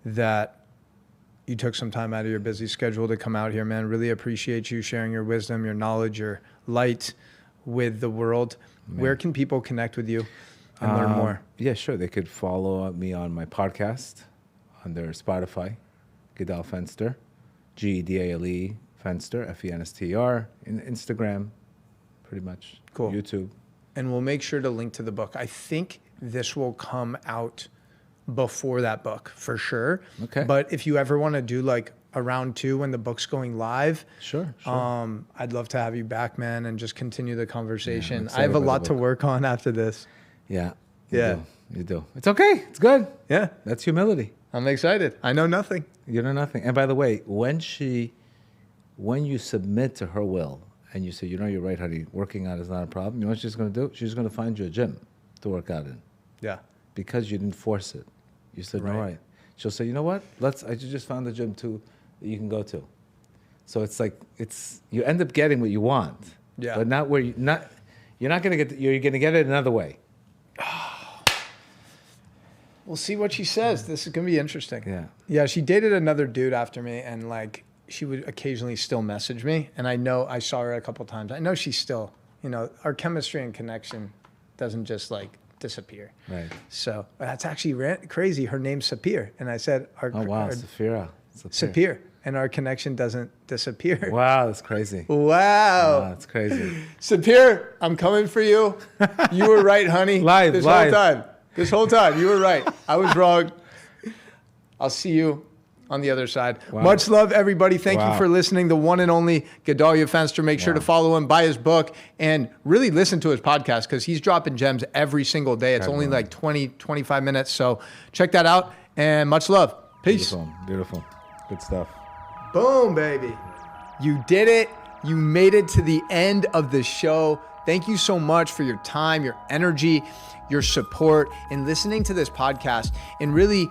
that you took some time out of your busy schedule to come out here, man. Really appreciate you sharing your wisdom, your knowledge, your light with the world. Man. Where can people connect with you and learn more? Yeah, sure. They could follow me on my podcast on their Spotify, Gedale Fenster, Gedale Fenster, Fenster, in Instagram, pretty much. Cool. YouTube. And we'll make sure to link to the book. I think this will come out before that book for sure. Okay. But if you ever want to do like a round 2 when the book's going live, sure. I'd love to have you back, man, and just continue the conversation. Yeah, I have a lot to work on after this. Yeah. You do. It's okay. It's good. Yeah. That's humility. I'm excited. I know nothing. You know nothing. And by the way, when you submit to her will and you say, you're right, honey, working out is not a problem, you know what she's going to do? She's going to find you a gym to work out in. Yeah. Because you didn't force it. You said, all right. She'll say, you know what? I just found a gym too that you can go to. So it's like, you end up getting what you want. Yeah. But not where you're not going to you're going to get it another way. We'll see what she says. This is going to be interesting. Yeah. Yeah, she dated another dude after me, and like she would occasionally still message me. And I know I saw her a couple times. I know she's still, our chemistry and connection doesn't just like disappear. Right. So that's actually crazy. Her name's Sapir. And I said, Sapir. And our connection doesn't disappear. Wow, that's crazy. Wow. That's crazy. Sapir, I'm coming for you. You were right, honey. Live. This whole time, you were right. I was wrong. I'll see you on the other side. Wow. Much love, everybody. Thank you for listening. The one and only Gedale Fenster. Make sure to follow him, buy his book, and really listen to his podcast because he's dropping gems every single day. It's only like 20, 25 minutes. So check that out, and much love. Peace. Beautiful. Good stuff. Boom, baby. You did it. You made it to the end of the show. Thank you so much for your time, your energy, your support in listening to this podcast. And really,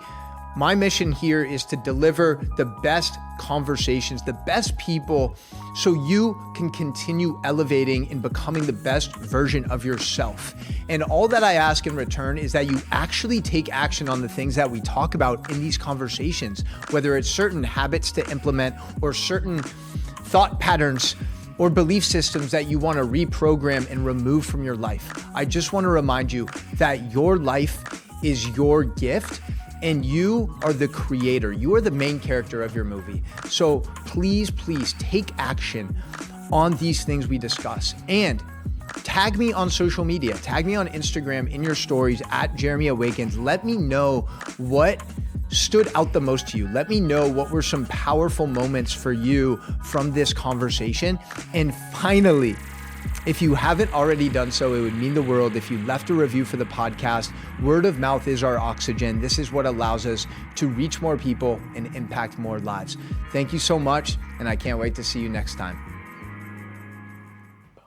my mission here is to deliver the best conversations, the best people, so you can continue elevating and becoming the best version of yourself. And all that I ask in return is that you actually take action on the things that we talk about in these conversations, whether it's certain habits to implement or certain thought patterns or belief systems that you want to reprogram and remove from your life. I just want to remind you that your life is your gift and you are the creator. You are the main character of your movie. So please take action on these things we discuss. And tag me on social media. Tag me on Instagram in your stories at Jeremy Awakens. Let me know what stood out the most to you. Let me know what were some powerful moments for you from this conversation. And finally, if you haven't already done so, it would mean the world if you left a review for the podcast. Word of mouth is our oxygen. This is what allows us to reach more people and impact more lives. Thank you so much, and I can't wait to see you next time.